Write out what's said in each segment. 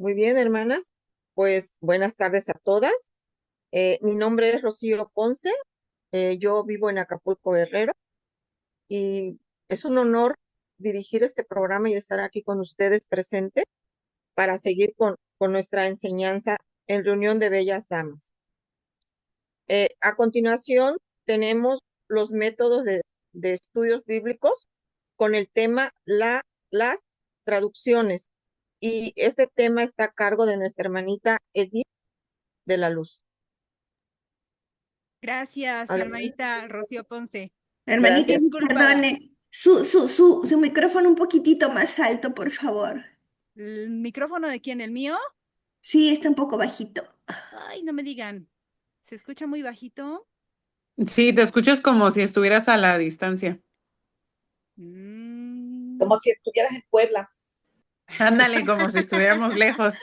Muy bien, hermanas. Pues buenas tardes a todas. Mi nombre es Rocío Ponce. Yo vivo en Acapulco, Guerrero, y es un honor dirigir este programa y estar aquí con ustedes presentes para seguir con nuestra enseñanza en Reunión de Bellas Damas. A continuación, tenemos los métodos de estudios bíblicos con el tema las traducciones. Y este tema está a cargo de nuestra hermanita Edith de la Luz. Gracias, Adelante. hermanita Rocío Ponce. Hermanita, Gracias. Disculpada. perdone, su micrófono un poquitito más alto, por favor. ¿El micrófono de quién? ¿El mío? Sí, está un poco bajito. Ay, no me digan. ¿Se escucha muy bajito? Sí, te escuchas como si estuvieras a la distancia. Como si estuvieras en Puebla. Ándale, como si estuviéramos lejos.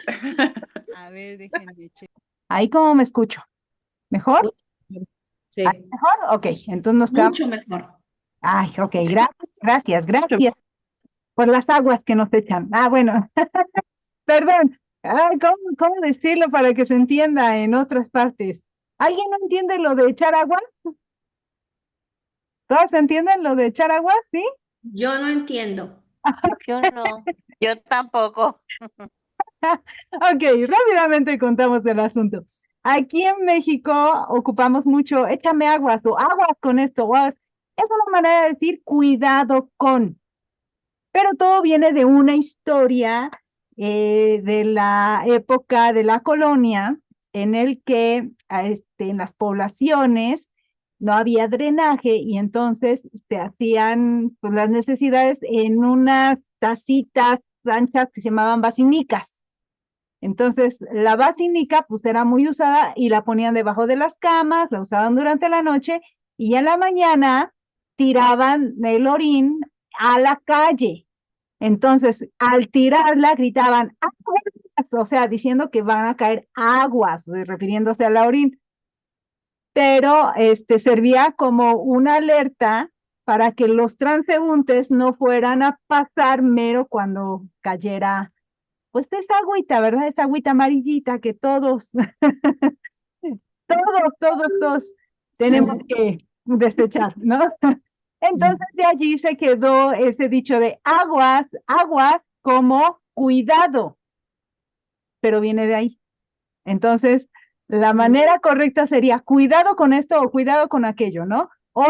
A ver, déjenme checar. ¿Ahí cómo me escucho? ¿Mejor? Sí. ¿Ahí mejor? Ok, entonces nos quedamos. Mucho mejor. Ay, ok, gracias por las aguas que nos echan. Bueno, perdón. Ay, ¿cómo decirlo para que se entienda en otras partes? ¿Alguien no entiende lo de echar aguas? ¿Todos entienden lo de echar aguas? ¿Sí? Yo no entiendo. Yo no, yo tampoco. Ok, rápidamente contamos el asunto. Aquí en México ocupamos mucho, échame aguas o aguas con esto. Es una manera de decir cuidado con. Pero todo viene de una historia de la época de la colonia, en el que en las poblaciones no había drenaje y entonces se hacían pues, las necesidades en unas tacitas anchas que se llamaban basinicas. Entonces, la basinica pues era muy usada y la ponían debajo de las camas, la usaban durante la noche y en la mañana tiraban el orín a la calle. Entonces, al tirarla, gritaban, aguas, o sea, diciendo que van a caer aguas, refiriéndose a la orina. Pero servía como una alerta para que los transeúntes no fueran a pasar mero cuando cayera, pues esa agüita, ¿verdad? Esa agüita amarillita que todos, todos tenemos que desechar, ¿no? Entonces de allí se quedó ese dicho de aguas, aguas como cuidado, pero viene de ahí. Entonces, la manera correcta sería cuidado con esto o cuidado con aquello, ¿no? O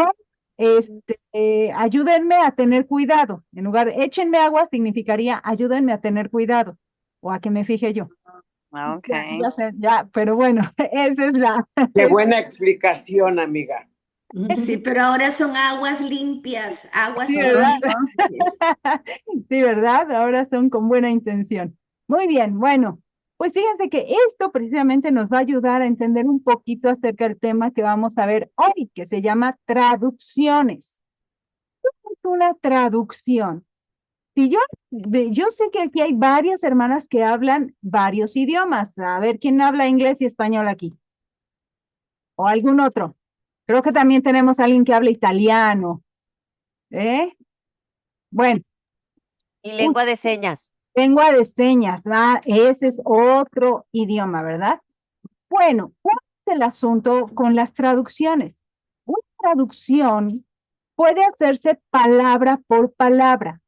ayúdenme a tener cuidado. En lugar de échenme agua, significaría ayúdenme a tener cuidado o a que me fije yo. Ok. Ya sé, pero bueno, esa es la. Qué buena explicación, amiga. Sí, pero ahora son aguas limpias, aguas Sí, que ¿verdad? limpias. Sí, ¿verdad? Ahora son con buena intención. Muy bien, bueno, pues fíjense que esto precisamente nos va a ayudar a entender un poquito acerca del tema que vamos a ver hoy, que se llama traducciones. ¿Qué es una traducción? Si yo sé que aquí hay varias hermanas que hablan varios idiomas. A ver, ¿quién habla inglés y español aquí? ¿O algún otro? Creo que también tenemos a alguien que habla italiano. ¿Eh? Bueno, Y lengua de señas. lengua de señas, ese es otro idioma, ¿verdad? Bueno, ¿cuál es el asunto con las traducciones? Una traducción puede hacerse palabra por palabra,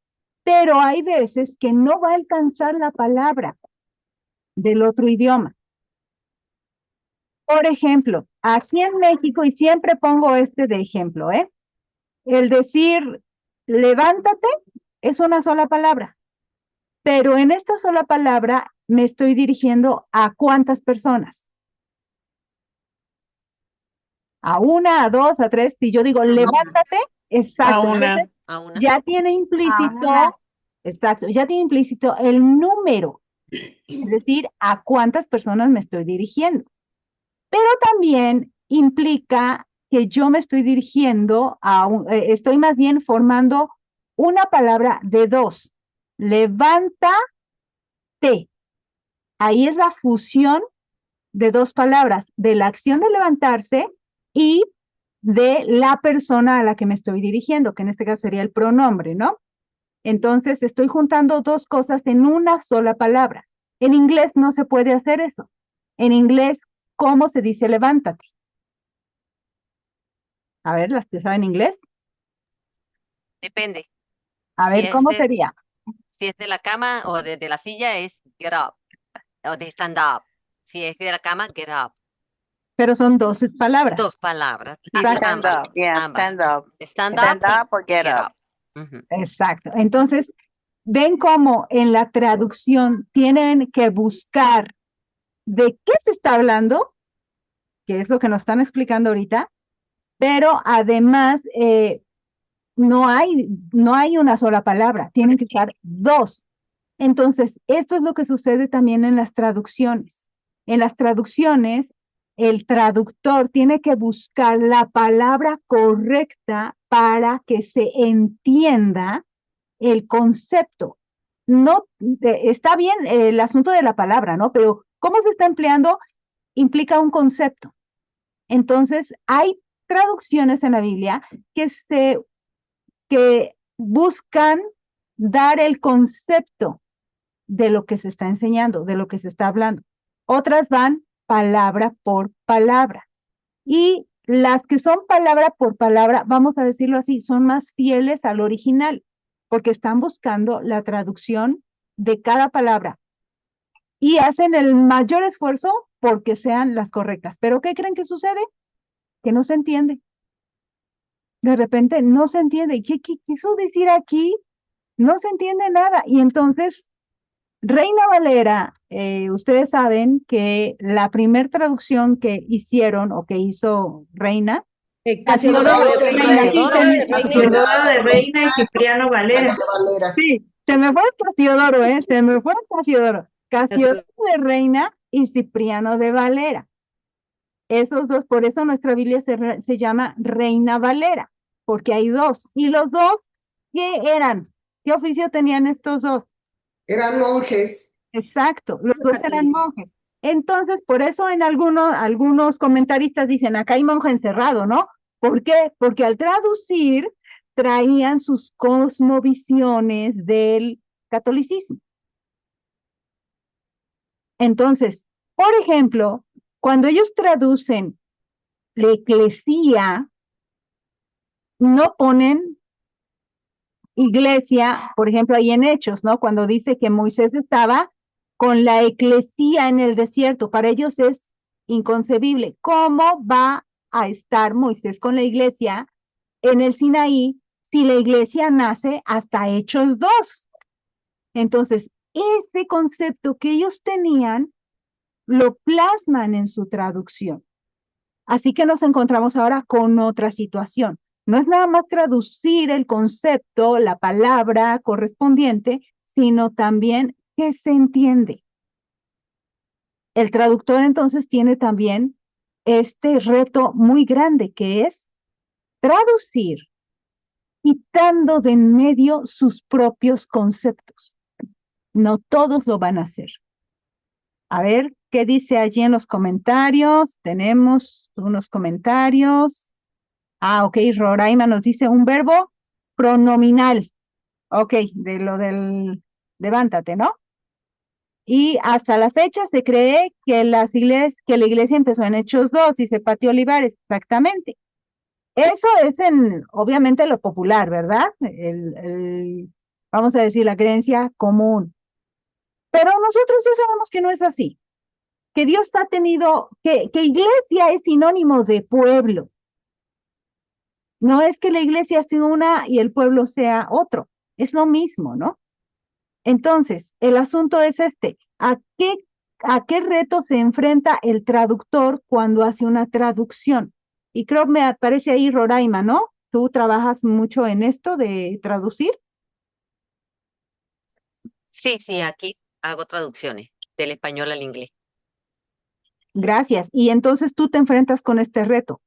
pero hay veces que no va a alcanzar la palabra del otro idioma. Por ejemplo, aquí en México, y siempre pongo este de ejemplo, el decir levántate es una sola palabra. Pero en esta sola palabra me estoy dirigiendo a cuántas personas. A una, a dos, a tres. Si yo digo levántate, exacto. A una. Entonces, A una. ya tiene implícito, exacto, ya tiene implícito el número, es decir, a cuántas personas me estoy dirigiendo. Pero también implica que yo me estoy dirigiendo estoy más bien formando una palabra de dos. Levántate. Ahí es la fusión de dos palabras, de la acción de levantarse y de la persona a la que me estoy dirigiendo, que en este caso sería el pronombre, ¿no? Entonces estoy juntando dos cosas en una sola palabra. En inglés no se puede hacer eso. En inglés, ¿cómo se dice levántate? A ver, las que saben inglés. Depende. A Si ver, es, ¿cómo de, sería? si es de la cama o de la silla, es get up. O de stand up. Si es de la cama, get up. Pero son dos palabras. Dos palabras. Exacto. Stand Ambas. up, yeah, Ambas. stand up. Stand Stand up y up or get get up. up. Ujú. Exacto. Entonces, ven cómo en la traducción tienen que buscar de qué se está hablando, que es lo que nos están explicando ahorita, pero además no hay una sola palabra, tienen que estar dos. Entonces, esto es lo que sucede también en las traducciones. En las traducciones, el traductor tiene que buscar la palabra correcta para que se entienda el concepto. No, está bien el asunto de la palabra, ¿no? Pero cómo se está empleando implica un concepto. Entonces, hay traducciones en la Biblia que buscan dar el concepto de lo que se está enseñando, de lo que se está hablando. Otras van palabra por palabra. Y las que son palabra por palabra, vamos a decirlo así, son más fieles al original, porque están buscando la traducción de cada palabra y hacen el mayor esfuerzo porque sean las correctas. Pero ¿qué creen que sucede? Que no se entiende. De repente no se entiende. ¿Qué quiso decir aquí? No se entiende nada. Y entonces, Reina Valera, ustedes saben que la primer traducción que hicieron o que hizo Reina, Casiodoro de Reina, Casiodoro de Reina y Cipriano Valera. sí, se me fue el Casiodoro, se me fue el Casiodoro. Casiodoro de Reina y Cipriano de Valera. Esos dos, por eso nuestra Biblia se llama Reina Valera, porque hay dos. Y los dos, ¿qué eran? ¿Qué oficio tenían estos dos? Eran monjes. Exacto, los dos eran monjes. Entonces, por eso en algunos comentaristas dicen, acá hay monje encerrado, ¿no? ¿Por qué? Porque al traducir traían sus cosmovisiones del catolicismo. Entonces, por ejemplo, cuando ellos traducen la eclesía, no ponen iglesia, por ejemplo, ahí en Hechos, ¿no? Cuando dice que Moisés estaba con la eclesía en el desierto, para ellos es inconcebible. ¿Cómo va a estar Moisés con la iglesia en el Sinaí si la iglesia nace hasta Hechos 2? Entonces, ese concepto que ellos tenían lo plasman en su traducción. Así que nos encontramos ahora con otra situación. No es nada más traducir el concepto, la palabra correspondiente, sino también qué se entiende. El traductor entonces tiene también este reto muy grande que es traducir quitando de en medio sus propios conceptos. No todos lo van a hacer. A ver, ¿qué dice allí en los comentarios? Tenemos unos comentarios. Ok, Roraima nos dice un verbo pronominal. Ok, de lo del levántate, ¿no? Y hasta la fecha se cree que la iglesia empezó en Hechos 2, dice Pati Olivares, exactamente. Eso es obviamente lo popular, ¿verdad? Vamos a decir, la creencia común. Pero nosotros ya sabemos que no es así. Que Dios ha tenido, que iglesia es sinónimo de pueblo. No es que la iglesia sea una y el pueblo sea otro. Es lo mismo, ¿no? Entonces, el asunto es ¿a qué reto se enfrenta el traductor cuando hace una traducción? Y creo que me aparece ahí Roraima, ¿no? ¿Tú trabajas mucho en esto de traducir? Sí, aquí hago traducciones del español al inglés. Gracias. Y entonces tú te enfrentas con este reto.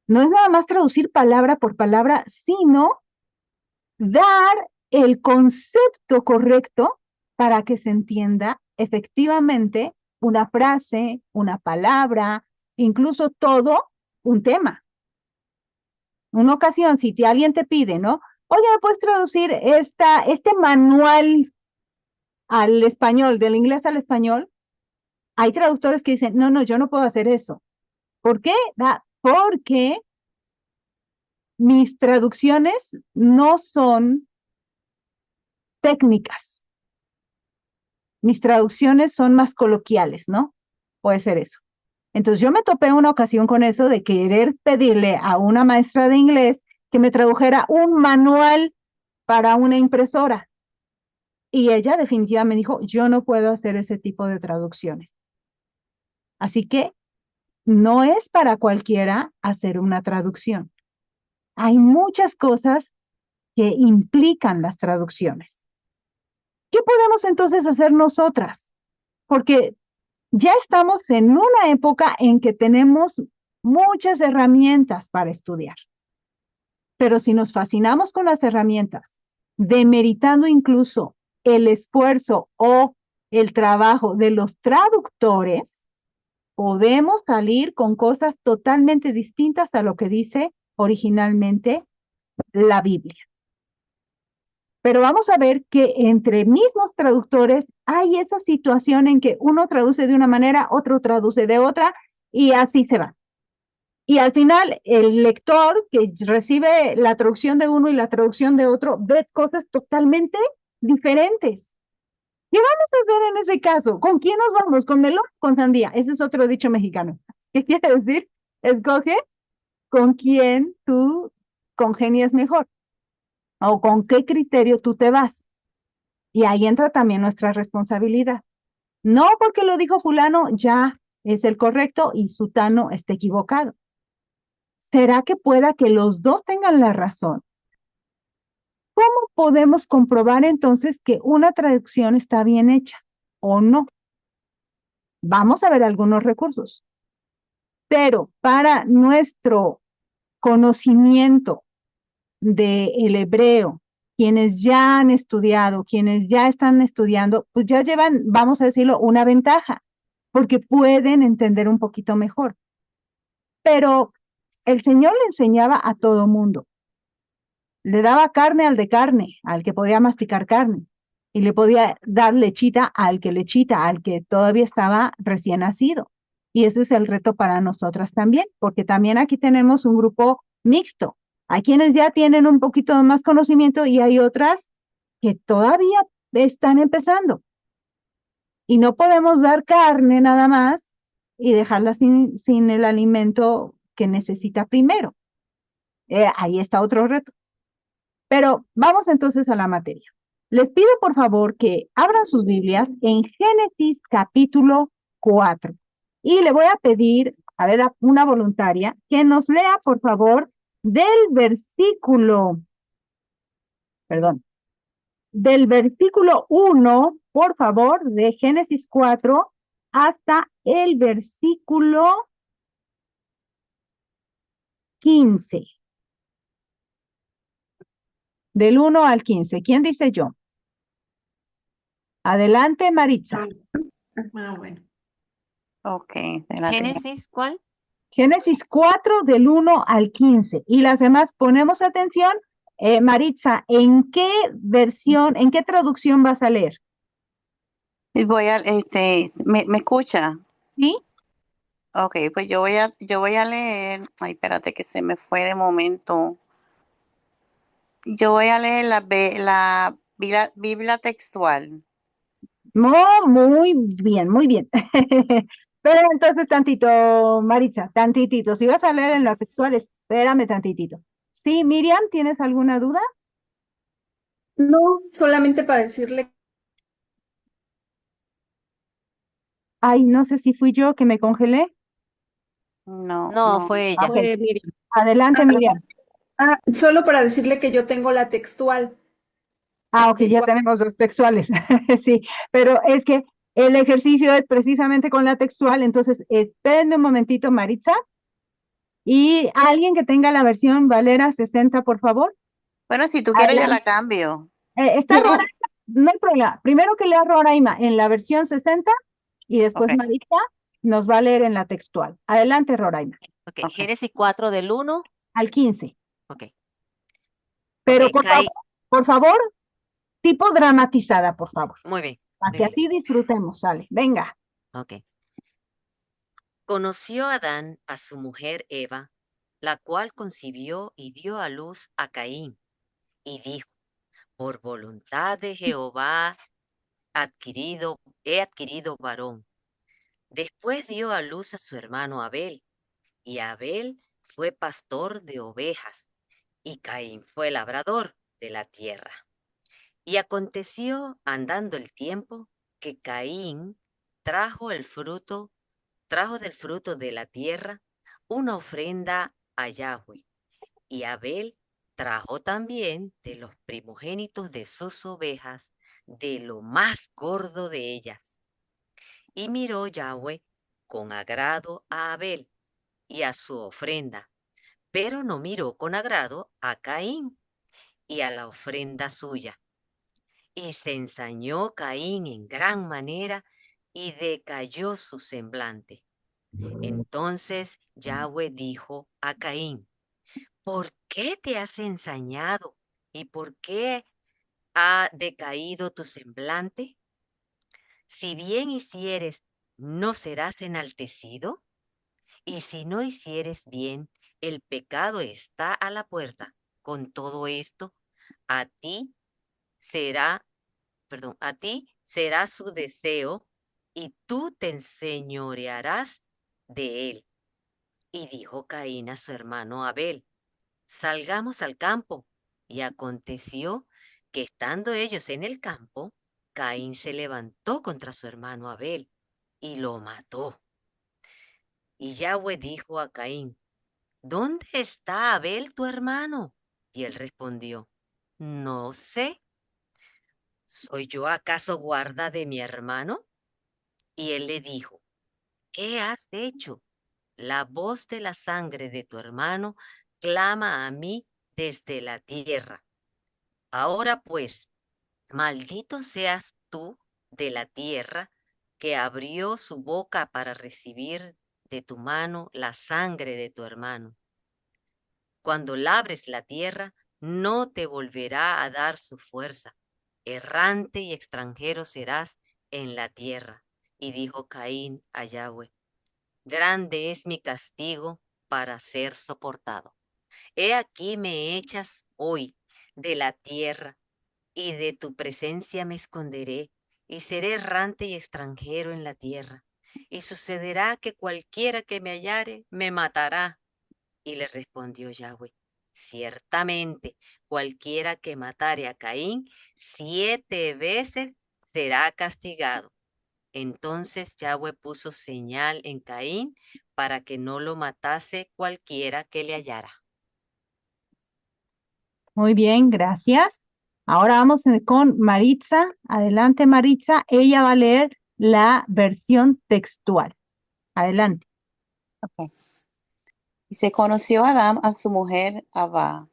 No es nada más traducir palabra por palabra, sino dar el concepto correcto para que se entienda efectivamente una frase, una palabra, incluso todo un tema. Una ocasión, si alguien te pide, ¿no? Oye, ¿me puedes traducir este manual al español, del inglés al español, hay traductores que dicen, no, yo no puedo hacer eso. ¿Por qué? Porque mis traducciones no son técnicas. Mis traducciones son más coloquiales, ¿no? Puede ser eso. Entonces yo me topé una ocasión con eso de querer pedirle a una maestra de inglés que me tradujera un manual para una impresora. Y ella definitivamente me dijo, yo no puedo hacer ese tipo de traducciones. Así que no es para cualquiera hacer una traducción. Hay muchas cosas que implican las traducciones. ¿Qué podemos entonces hacer nosotras? Porque ya estamos en una época en que tenemos muchas herramientas para estudiar. Pero si nos fascinamos con las herramientas, demeritando incluso el esfuerzo o el trabajo de los traductores, podemos salir con cosas totalmente distintas a lo que dice originalmente la Biblia. Pero vamos a ver que entre mismos traductores hay esa situación en que uno traduce de una manera, otro traduce de otra, y así se va. Y al final, el lector que recibe la traducción de uno y la traducción de otro ve cosas totalmente diferentes. ¿Qué vamos a hacer en ese caso? ¿Con quién nos vamos? ¿Con melón o con sandía? Ese es otro dicho mexicano. ¿Qué quiere decir? Escoge con quién tú congenias mejor o con qué criterio tú te vas. Y ahí entra también nuestra responsabilidad. No porque lo dijo fulano ya es el correcto y sutano está equivocado. ¿Será que pueda que los dos tengan la razón? ¿Cómo podemos comprobar entonces que una traducción está bien hecha o no? Vamos a ver algunos recursos. Pero para nuestro conocimiento del hebreo, quienes ya han estudiado, quienes ya están estudiando, pues ya llevan, vamos a decirlo, una ventaja, porque pueden entender un poquito mejor. Pero el Señor le enseñaba a todo mundo. Le daba carne al de carne, al que podía masticar carne, y le podía dar lechita, al que todavía estaba recién nacido. Y ese es el reto para nosotras también, porque también aquí tenemos un grupo mixto. Hay quienes ya tienen un poquito más conocimiento y hay otras que todavía están empezando. Y no podemos dar carne nada más y dejarla sin el alimento que necesita primero. Ahí está otro reto. Pero vamos entonces a la materia. Les pido por favor que abran sus Biblias en Génesis capítulo 4. Y le voy a pedir, a ver, a una voluntaria que nos lea por favor del versículo 1, por favor, de Génesis 4 hasta el versículo 15. Del 1 al 15. ¿Quién dice yo? Adelante, Maritza. Bueno. Ok, espérate. Génesis, ¿cuál? Génesis 4 del 1 al 15. Y las demás, ponemos atención. Maritza, ¿en qué versión, en qué traducción vas a leer? Y ¿me escucha? ¿Sí? Ok, pues yo voy a leer, ay, espérate que se me fue de momento. Yo voy a leer la Biblia textual. Muy bien, muy bien. Pero entonces tantito, Maritza, tantitito. Si vas a leer en la textual, espérame tantitito. Sí, Miriam, ¿tienes alguna duda? No, solamente para decirle. Ay, no sé si fui yo que me congelé. No, fue ella. Ok. Adelante, Miriam. Solo para decirle que yo tengo la textual. Ok, ya tenemos dos textuales. Sí, pero es que el ejercicio es precisamente con la textual, entonces espérenme un momentito, Maritza. Y alguien que tenga la versión Valera 60, por favor. Bueno, si tú quieres, yo Adelante. la cambio. Está Roraima, no hay problema. Primero que lea Roraima en la versión 60 y después Ok. Maritza nos va a leer en la textual. Adelante, Roraima. Ok, Génesis 4 del 1. Al 15. Ok. Pero Ok, por favor, tipo dramatizada, por favor. Muy bien. Para que Muy bien. así disfrutemos, sale. Venga. Ok. Conoció Adán a su mujer Eva, la cual concibió y dio a luz a Caín, y dijo, por voluntad de Jehová he adquirido varón. Después dio a luz a su hermano Abel, y Abel fue pastor de ovejas, y Caín fue labrador de la tierra. Y aconteció, andando el tiempo, que Caín trajo del fruto de la tierra una ofrenda a Yahweh, y Abel trajo también de los primogénitos de sus ovejas, de lo más gordo de ellas. Y miró Yahweh con agrado a Abel y a su ofrenda, pero no miró con agrado a Caín y a la ofrenda suya. Y se ensañó Caín en gran manera y decayó su semblante. Entonces Yahweh dijo a Caín, ¿por qué te has ensañado y por qué ha decaído tu semblante? Si bien hicieres, ¿no serás enaltecido? Y si no hicieres bien, el pecado está a la puerta. Con todo esto, a ti será, a ti será su deseo y tú te enseñorearás de él. Y dijo Caín a su hermano Abel, salgamos al campo. Y aconteció que estando ellos en el campo, Caín se levantó contra su hermano Abel y lo mató. Y Yahweh dijo a Caín, ¿dónde está Abel tu hermano? Y él respondió, no sé. ¿Soy yo acaso guarda de mi hermano? Y él le dijo, ¿qué has hecho? La voz de la sangre de tu hermano clama a mí desde la tierra. Ahora pues, maldito seas tú de la tierra que abrió su boca para recibir de tu mano la sangre de tu hermano. Cuando labres la tierra, no te volverá a dar su fuerza. Errante y extranjero serás en la tierra. Y dijo Caín a Yahweh, grande es mi castigo para ser soportado. He aquí me echas hoy de la tierra, y de tu presencia me esconderé, y seré errante y extranjero en la tierra. Y sucederá que cualquiera que me hallare me matará. Y le respondió Yahweh, ciertamente cualquiera que matare a Caín 7 veces será castigado. Entonces Yahweh puso señal en Caín para que no lo matase cualquiera que le hallara. Muy bien, gracias. Ahora vamos con Maritza. Adelante, Maritza. Ella va a leer la versión textual. Adelante. Ok. Y se conoció Adán a su mujer Abba,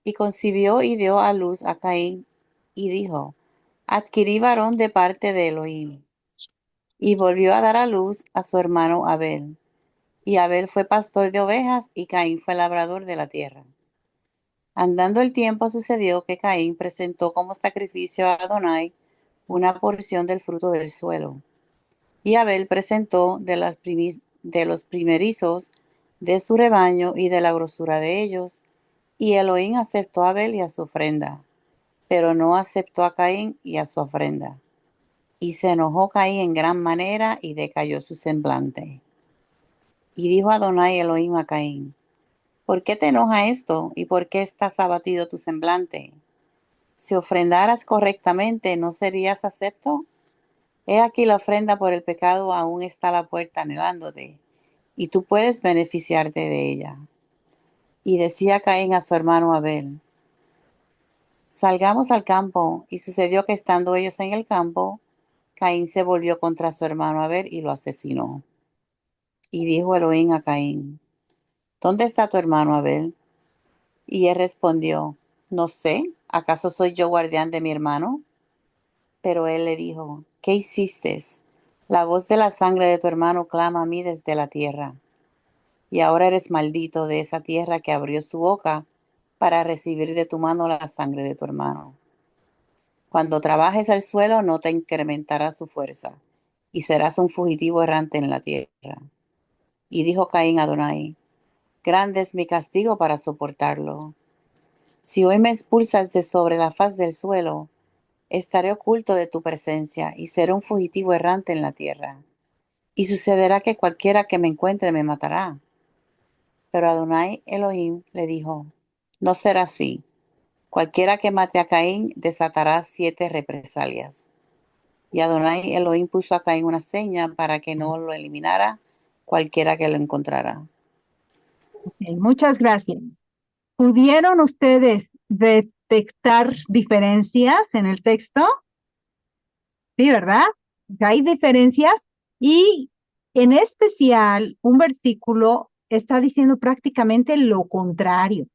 y concibió y dio a luz a Caín, y dijo, adquirí varón de parte de Elohim. Y volvió a dar a luz a su hermano Abel. Y Abel fue pastor de ovejas, y Caín fue labrador de la tierra. Andando el tiempo sucedió que Caín presentó como sacrificio a Adonai una porción del fruto del suelo. Y Abel presentó de los primerizos de su rebaño y de la grosura de ellos. Y Elohim aceptó a Abel y a su ofrenda, pero no aceptó a Caín y a su ofrenda. Y se enojó Caín en gran manera y decayó su semblante. Y dijo Adonai Elohim a Caín, ¿por qué te enoja esto y por qué estás abatido tu semblante? Si ofrendaras correctamente, ¿no serías acepto? He aquí la ofrenda por el pecado aún está a la puerta anhelándote, y tú puedes beneficiarte de ella. Y decía Caín a su hermano Abel, salgamos al campo. Y sucedió que estando ellos en el campo, Caín se volvió contra su hermano Abel y lo asesinó. Y dijo Elohim a Caín, ¿dónde está tu hermano Abel? Y él respondió, no sé, ¿acaso soy yo guardián de mi hermano? Pero él le dijo, ¿qué hiciste? La voz de la sangre de tu hermano clama a mí desde la tierra. Y ahora eres maldito de esa tierra que abrió su boca para recibir de tu mano la sangre de tu hermano. Cuando trabajes el suelo no te incrementará su fuerza, y serás un fugitivo errante en la tierra. Y dijo Caín a Adonai, grande es mi castigo para soportarlo. Si hoy me expulsas de sobre la faz del suelo, estaré oculto de tu presencia y seré un fugitivo errante en la tierra. Y sucederá que cualquiera que me encuentre me matará. Pero Adonai Elohim le dijo, no será así. Cualquiera que mate a Caín desatará 7 represalias. Y Adonai Elohim puso a Caín una seña para que no lo eliminara cualquiera que lo encontrara. Ok, muchas gracias. ¿Pudieron ustedes detectar diferencias en el texto? Sí, ¿verdad? Hay diferencias y en especial un versículo está diciendo prácticamente lo contrario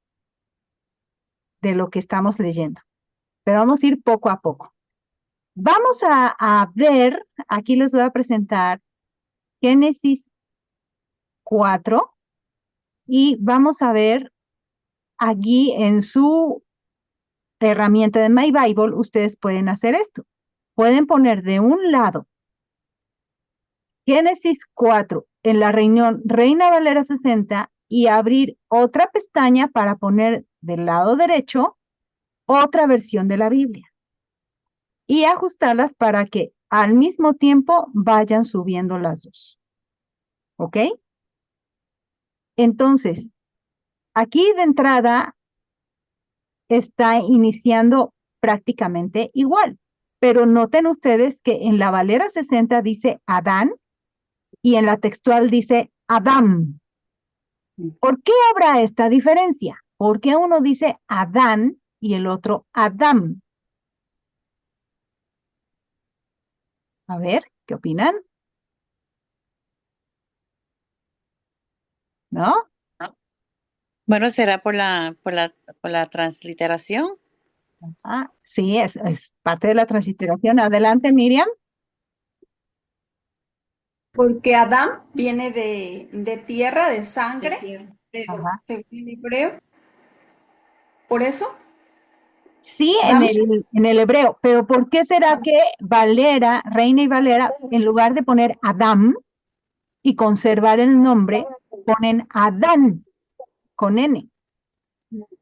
de lo que estamos leyendo. Pero vamos a ir poco a poco. Vamos a ver, aquí les voy a presentar Génesis 4 y vamos a ver aquí en su herramienta de My Bible, ustedes pueden hacer esto. Pueden poner de un lado Génesis 4 en la Reina Valera 60 y abrir otra pestaña para poner del lado derecho otra versión de la Biblia y ajustarlas para que al mismo tiempo vayan subiendo las dos. ¿Ok? Entonces, aquí de entrada está iniciando prácticamente igual, pero noten ustedes que en la Valera 60 dice Adán y en la textual dice Adam. ¿Por qué habrá esta diferencia? ¿Por qué uno dice Adán y el otro Adam? A ver, ¿qué opinan? ¿No? Bueno, será por la transliteración. Ah, sí, es parte de la transliteración. Adelante, Miriam. Porque Adán viene de tierra, de sangre, Ajá. según el hebreo. ¿Por eso? Sí, Adam. en el hebreo, pero ¿por qué será que Valera, Reina y Valera, en lugar de poner Adam y conservar el nombre, ponen Adán con N?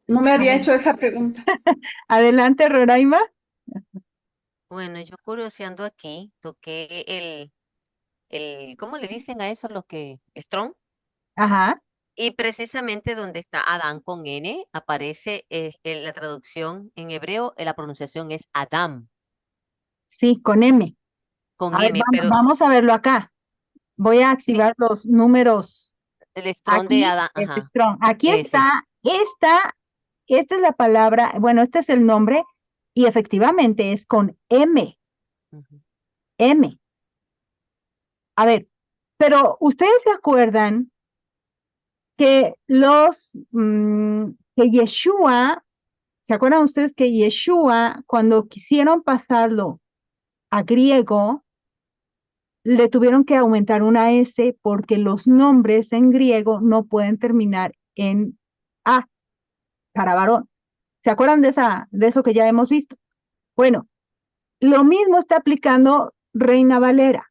No me había hecho esa pregunta. Adelante, Roraima. Bueno, yo curioseando aquí, toqué ¿cómo le dicen a eso los que, Strong? Ajá, Y precisamente donde está Adán con N, aparece en la traducción en hebreo, la pronunciación es Adam, sí, con M. con A ver, M, pero vamos a verlo acá. Voy a sí, activar los números el Strong de aquí, Adán, el ajá, strong. Aquí ese. está, esta es la palabra, bueno, este es el nombre y efectivamente es con M, Ujú. M. A ver, pero ustedes se acuerdan que que Yeshua, ¿se acuerdan ustedes que Yeshua, cuando quisieron pasarlo a griego, le tuvieron que aumentar una S porque los nombres en griego no pueden terminar en A para varón? ¿Se acuerdan de eso que ya hemos visto? Bueno, lo mismo está aplicando Reina Valera.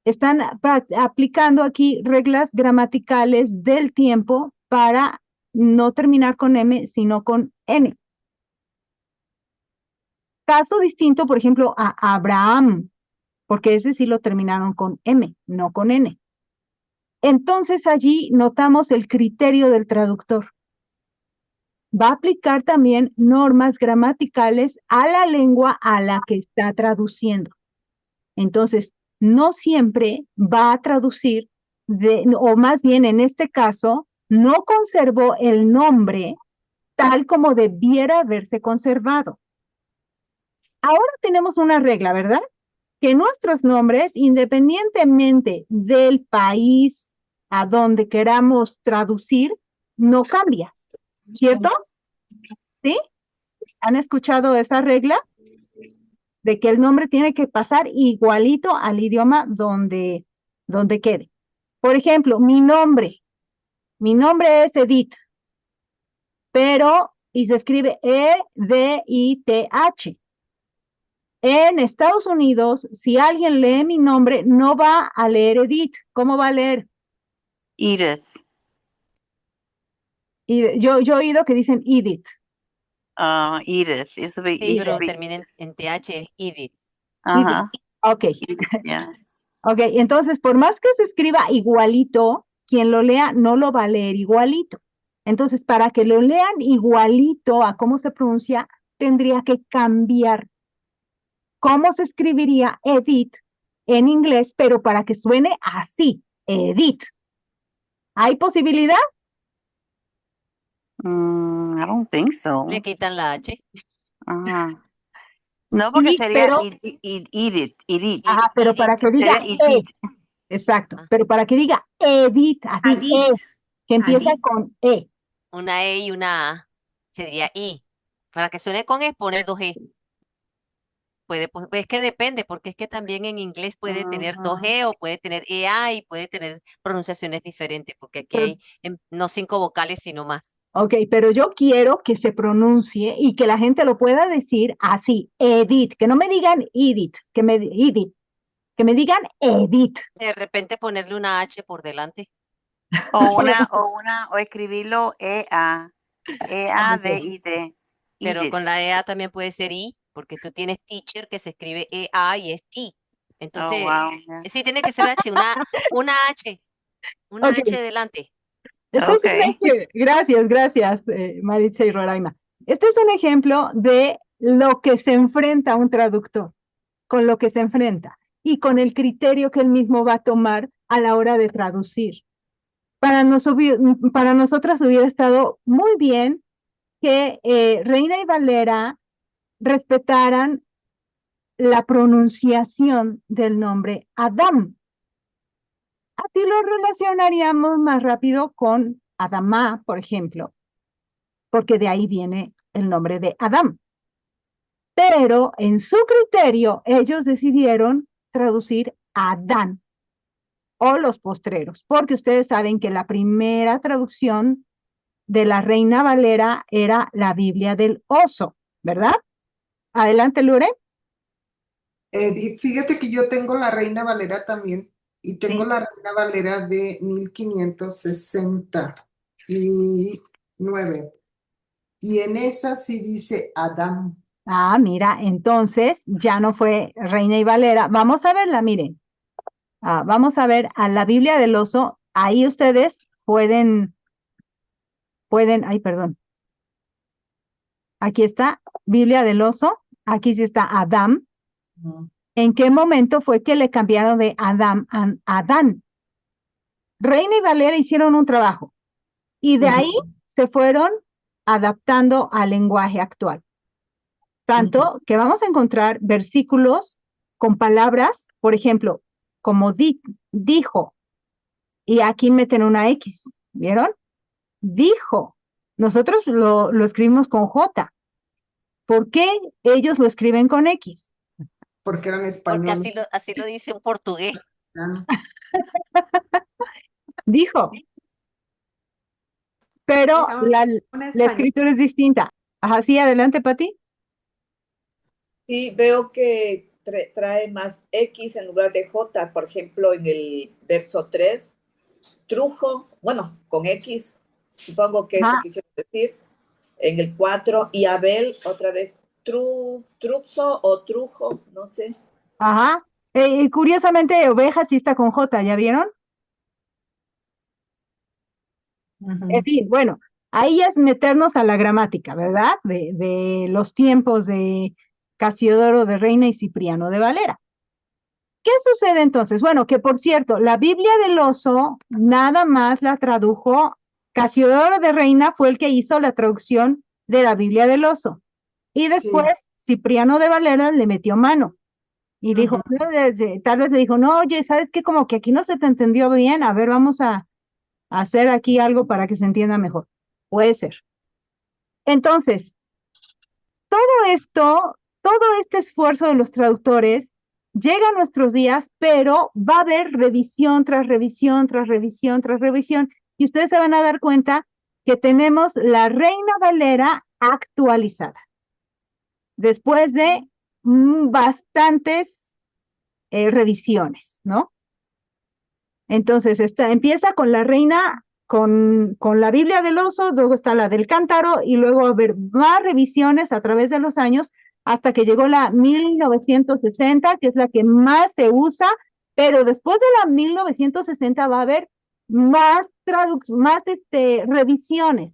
Están aplicando aquí reglas gramaticales del tiempo para no terminar con M, sino con N. Caso distinto, por ejemplo, a Abraham, porque ese sí lo terminaron con M, no con N. Entonces allí notamos el criterio del traductor. Va a aplicar también normas gramaticales a la lengua a la que está traduciendo. Entonces, no siempre va a traducir, o más bien en este caso, no conservó el nombre tal como debiera haberse conservado. Ahora tenemos una regla, ¿verdad? Que nuestros nombres, independientemente del país a donde queramos traducir, no cambia, ¿cierto? ¿Sí? ¿Han escuchado esa regla? De que el nombre tiene que pasar igualito al idioma donde quede. Por ejemplo, mi nombre es Edith, pero, y se escribe Edith, En Estados Unidos, si alguien lee mi nombre, no va a leer Edith. ¿Cómo va a leer? Edith. Y yo he oído que dicen Edith. Edith. It should be, Sí, it pero should be. termina en TH, Edith. Uh-huh. Ok. Yeah. Ok, entonces, por más que se escriba igualito, quien lo lea no lo va a leer igualito. Entonces, para que lo lean igualito a cómo se pronuncia, tendría que cambiar cómo se escribiría Edith en inglés, pero para que suene así, Edith. ¿Hay posibilidad? I don't think so. Le quitan la H. Ajá. No, porque Sí, sería pero, Edith. ajá, pero para que diga Sería Edith. exacto, Ah. pero para que diga Edith, así, Adit. que empieza Adit. con E. Una E y una A. Sería I. Para que suene con E, pone dos E. Es que depende, porque es que también en inglés puede tener dos E o puede tener EA y puede tener pronunciaciones diferentes, porque aquí Pero- hay no 5 vocales, sino más. Ok, pero yo quiero que se pronuncie y que la gente lo pueda decir así, Edith, que no me digan Edith, que me digan Edith. De repente ponerle una H por delante. O escribirlo E-A-D-I-D. Pero Edith. con la EA también puede ser I, porque tú tienes teacher que se escribe EA y es T. Entonces, wow. Yeah. sí tiene que ser H, una H, una Ok. H delante. Este es Ok. un gracias, Maritza y Roraima. Este es un ejemplo de lo que se enfrenta un traductor, con lo que se enfrenta y con el criterio que él mismo va a tomar a la hora de traducir. Para nosotras hubiera estado muy bien que Reina y Valera respetaran la pronunciación del nombre Adam. Así lo relacionaríamos más rápido con Adamá, por ejemplo, porque de ahí viene el nombre de Adam. Pero en su criterio, ellos decidieron traducir Adán o los postreros, porque ustedes saben que la primera traducción de la Reina Valera era la Biblia del oso, ¿verdad? Adelante, Lure. Fíjate que yo tengo la Reina Valera también y tengo Sí. la Reina Valera de 1569 y en esa sí dice Adán. Ah, mira, entonces ya no fue Reina y Valera. Vamos a verla, miren. Vamos a ver a la Biblia del oso. Ahí ustedes pueden, ay, perdón. Aquí está Biblia del oso. Aquí sí está Adam. ¿En qué momento fue que le cambiaron de Adam a Adán? Reina y Valera hicieron un trabajo y de ahí se fueron adaptando al lenguaje actual. Tanto que vamos a encontrar versículos con palabras, por ejemplo, como dijo, y aquí meten una X, ¿vieron? Dijo. Nosotros lo escribimos con J. ¿Por qué ellos lo escriben con X? Porque eran Porque españoles. así lo dice un portugués. Dijo. Pero la escritura es distinta. Ajá, sí, adelante, Pati. Sí, veo que trae más X en lugar de J. Por ejemplo, en el verso 3, trujo, bueno, con X, supongo que eso quisieron decir. En el 4, y Abel, otra vez, truxo o trujo, no sé. Ajá. Curiosamente, oveja sí está con J, ¿ya vieron? En fin, bueno, ahí es meternos a la gramática, ¿verdad? De los tiempos de Casiodoro de Reina y Cipriano de Valera. ¿Qué sucede entonces? Bueno, que por cierto, la Biblia del oso nada más la tradujo, Casiodoro de Reina fue el que hizo la traducción de la Biblia del oso. Y después Cipriano de Valera le metió mano. Y dijo, tal vez le dijo, no, oye, ¿sabes qué? Como que aquí no se te entendió bien, a ver, vamos a hacer aquí algo para que se entienda mejor. Puede ser. Entonces, todo este esfuerzo de los traductores llega a nuestros días, pero va a haber revisión tras revisión, tras revisión, tras revisión, y ustedes se van a dar cuenta que tenemos la Reina Valera actualizada. Después de bastantes revisiones, ¿no? Entonces, empieza con la reina, con la Biblia del oso, luego está la del cántaro y luego va a haber más revisiones a través de los años hasta que llegó la 1960, que es la que más se usa, pero después de la 1960 va a haber más revisiones.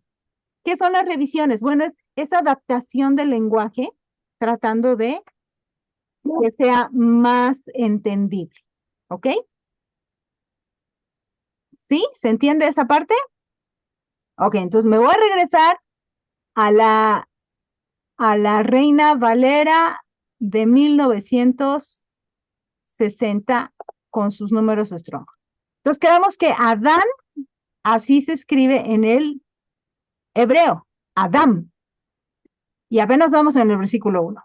¿Qué son las revisiones? Bueno, es esa adaptación del lenguaje tratando de que sea más entendible, ¿ok? ¿Sí? ¿Se entiende esa parte? Ok, entonces me voy a regresar a la Reina Valera de 1960 con sus números strong. Entonces quedamos que Adán, así se escribe en el hebreo, Adam. Y apenas vamos en el versículo 1.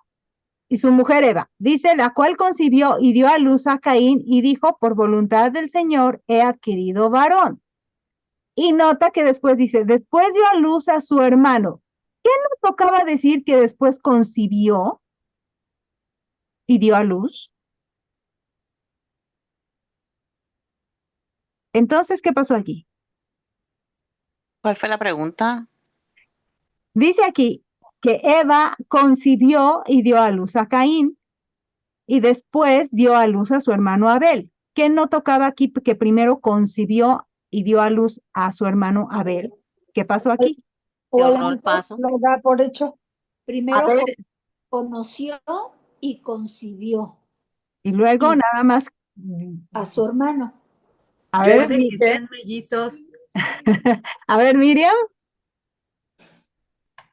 Y su mujer Eva, dice, la cual concibió y dio a luz a Caín y dijo, por voluntad del Señor he adquirido varón. Y nota que después dice, después dio a luz a su hermano. ¿Qué nos tocaba decir que después concibió y dio a luz? Entonces, ¿qué pasó aquí? ¿Cuál fue la pregunta? Dice aquí que Eva concibió y dio a luz a Caín y después dio a luz a su hermano Abel. ¿Qué no tocaba aquí que primero concibió y dio a luz a su hermano Abel? ¿Qué pasó aquí? Se O a lo ahorró el mejor paso. lo da por hecho. A Primero ver, conoció y concibió y luego y nada más, a su hermano. a ver, Puede que sean mellizos. a ver, Miriam.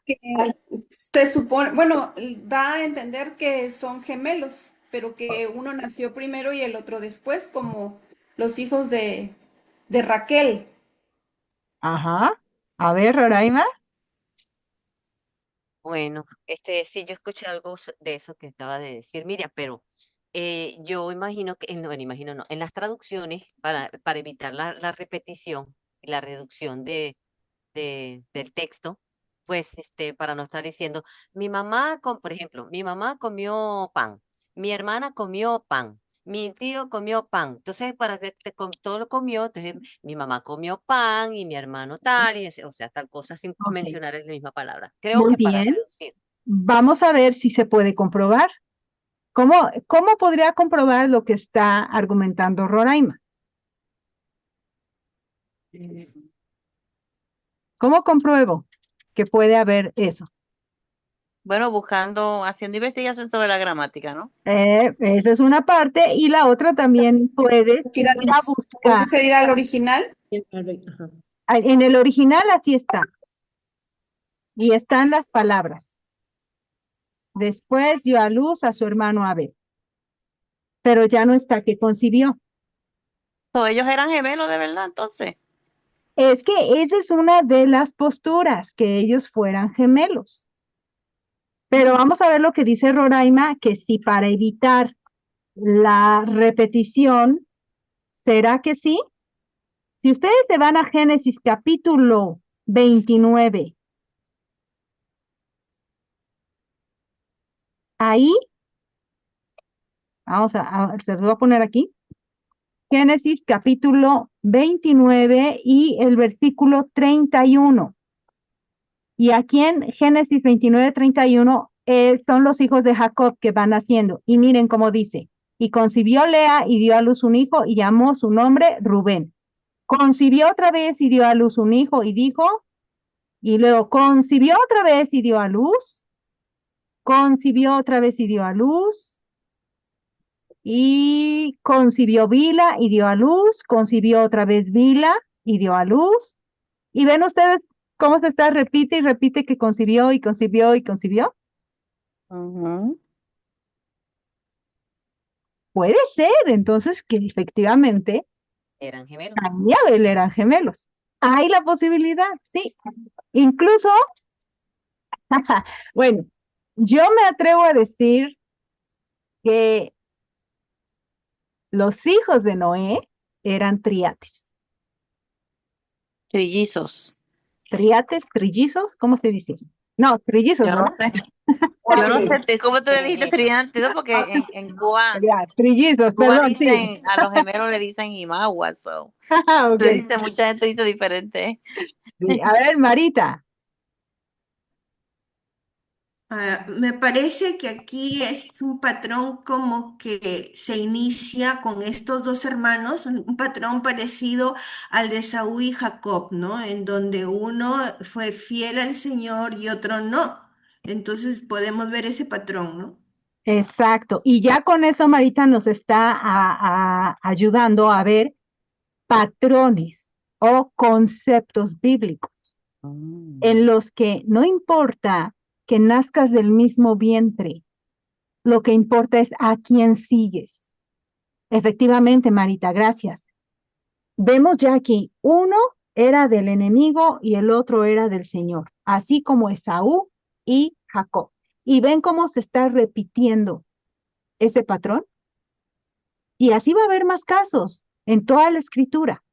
Que se supone, bueno, da a entender que son gemelos, pero que uno nació primero y el otro después, como los hijos de Raquel. Ajá. A ver, Roraima. Bueno, sí, yo escuché algo de eso que acaba de decir Miriam, pero yo imagino que, no, bueno, imagino no, en las traducciones, para evitar la repetición y la reducción del texto, pues para no estar diciendo, por ejemplo, mi mamá comió pan, mi hermana comió pan, mi tío comió pan. Entonces, para que todo lo comió, entonces mi mamá comió pan y mi hermano tal, o sea, tal cosa sin Ok, mencionar la misma palabra. Creo muy que para bien. reducir. Vamos a ver si se puede comprobar. ¿Cómo podría comprobar lo que está argumentando Roraima? ¿Cómo compruebo que puede haber eso? Bueno, haciendo investigación sobre la gramática, ¿no? Esa es una parte y la otra también puedes ir a buscar. ¿Puede ir al original? Ajá. En el original así está. Y están las palabras. Después dio a luz a su hermano Abel. Pero ya no está que concibió. Ellos eran gemelos de verdad, entonces. Es que esa es una de las posturas, que ellos fueran gemelos. Pero vamos a ver lo que dice Roraima, que si para evitar la repetición, ¿será que sí? Si ustedes se van a Génesis capítulo 29, ahí, se los voy a poner aquí, Génesis capítulo 29 y el versículo 31. Y aquí en Génesis 29, 31 son los hijos de Jacob que van naciendo. Y miren cómo dice, y concibió Lea y dio a luz un hijo y llamó su nombre Rubén. Concibió otra vez y dio a luz un hijo y dijo, y luego concibió otra vez y dio a luz, concibió otra vez y dio a luz, y concibió Bila y dio a luz, concibió otra vez Bila y dio a luz. ¿Y ven ustedes cómo se está? Repite y repite que concibió y concibió y concibió. Ujú. Puede ser, entonces, que efectivamente Eran gemelos. Caín y Abel eran gemelos. Hay la posibilidad, sí. Incluso, bueno, yo me atrevo a decir que los hijos de Noé eran triates. Trillizos. Triates, trillizos, ¿cómo se dice? No, trillizos, Yo no ¿verdad? sé. Yo no Ok, sé, ¿cómo tú le dijiste Trillizos. trillizos? Porque en Cuba, Ya, trillizos, Cuba perdón, sí. dicen, a los gemelos le dicen Imagua, so. Ok, Le dice, mucha gente dice diferente. sí. A ver, Marita. Me parece que aquí es un patrón como que se inicia con estos dos hermanos, un patrón parecido al de Saúl y Jacob, ¿no? En donde uno fue fiel al Señor y otro no. Entonces podemos ver ese patrón, ¿no? Exacto. Y ya con eso, Marita nos está ayudando a ver patrones o conceptos bíblicos en los que no importa que nazcas del mismo vientre, lo que importa es a quién sigues. Efectivamente, Marita, gracias. Vemos ya aquí, uno era del enemigo y el otro era del Señor, así como Esaú y Jacob. Y ven cómo se está repitiendo ese patrón. Y así va a haber más casos en toda la escritura.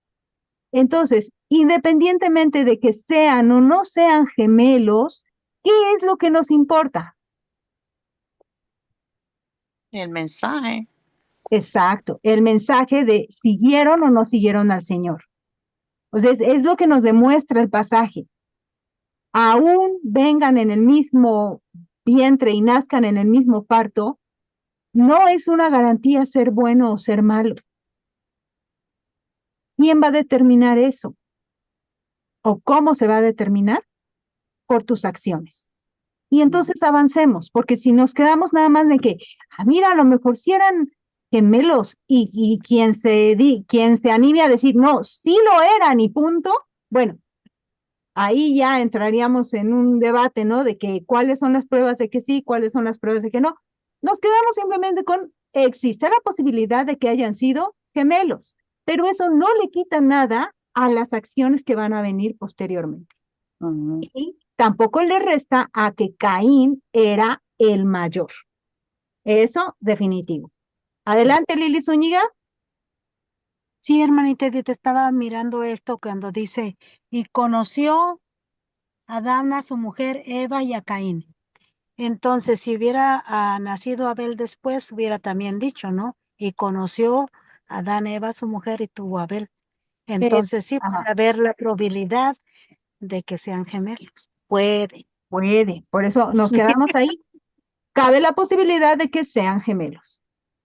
Entonces, independientemente de que sean o no sean gemelos, ¿qué es lo que nos importa? El mensaje. Exacto, el mensaje de siguieron o no siguieron al Señor. O sea, es lo que nos demuestra el pasaje. Aún vengan en el mismo vientre y nazcan en el mismo parto, no es una garantía ser bueno o ser malo. ¿Quién va a determinar eso? ¿O cómo se va a determinar? Por tus acciones. Y entonces avancemos, porque si nos quedamos nada más de que, mira, a lo mejor si eran gemelos y quien se anime a decir, no, sí lo eran y punto, bueno, ahí ya entraríamos en un debate, ¿no? De que cuáles son las pruebas de que sí, cuáles son las pruebas de que no. Nos quedamos simplemente con, existe la posibilidad de que hayan sido gemelos, pero eso no le quita nada a las acciones que van a venir posteriormente. Y tampoco le resta a que Caín era el mayor. Eso definitivo. Adelante, Lili Zúñiga. Sí, hermanita Edith, estaba mirando esto cuando dice, y conoció Adán a su mujer Eva y a Caín. Entonces, si hubiera nacido Abel después, hubiera también dicho, ¿no? Y conoció Adán, Eva, su mujer, y tuvo a Abel. Entonces, sí puede Ajá, haber la probabilidad de que sean gemelos. Puede. puede. Por eso nos quedamos ahí. Cabe la posibilidad de que sean gemelos.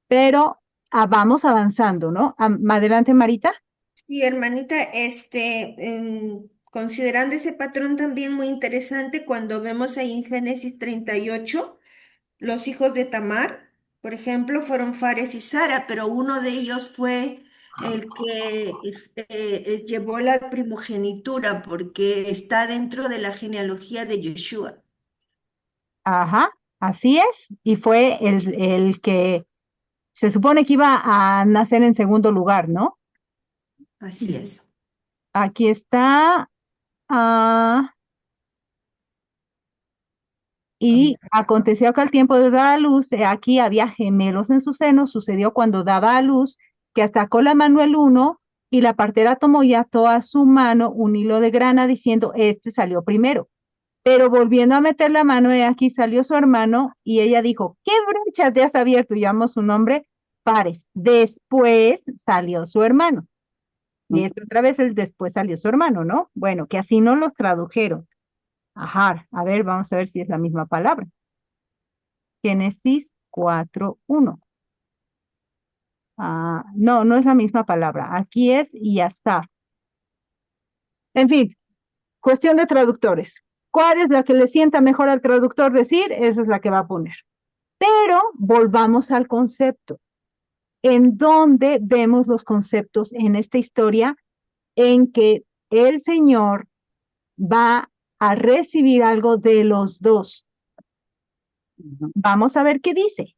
Pero vamos avanzando, ¿no? Adelante, Marita. Sí, hermanita, considerando ese patrón también muy interesante, cuando vemos ahí en Génesis 38, los hijos de Tamar, por ejemplo, fueron Fares y Sara, pero uno de ellos fue el que llevó la primogenitura, porque está dentro de la genealogía de Yeshua. Ajá, así es. Y fue el que se supone que iba a nacer en segundo lugar, ¿no? Así es. Aquí está. Y aconteció que al tiempo de dar a luz, aquí había gemelos en su seno. Sucedió cuando daba a luz, que sacó la mano el uno, y la partera tomó y ató a su mano un hilo de grana, diciendo, este salió primero. Pero volviendo a meter la mano, aquí salió su hermano, y ella dijo, ¿qué brecha te has abierto? Y llamó su nombre Pares. Después salió su hermano. Y esta otra vez el después salió su hermano, ¿no? Bueno, que así no los tradujeron. Ajá, a ver, vamos a ver si es la misma palabra. Génesis 4:1. No, no es la misma palabra. Aquí es Yasaf. En fin, cuestión de traductores. ¿Cuál es la que le sienta mejor al traductor decir? Esa es la que va a poner. Pero volvamos al concepto. ¿En dónde vemos los conceptos en esta historia? En que el Señor va a recibir algo de los dos. Vamos a ver qué dice.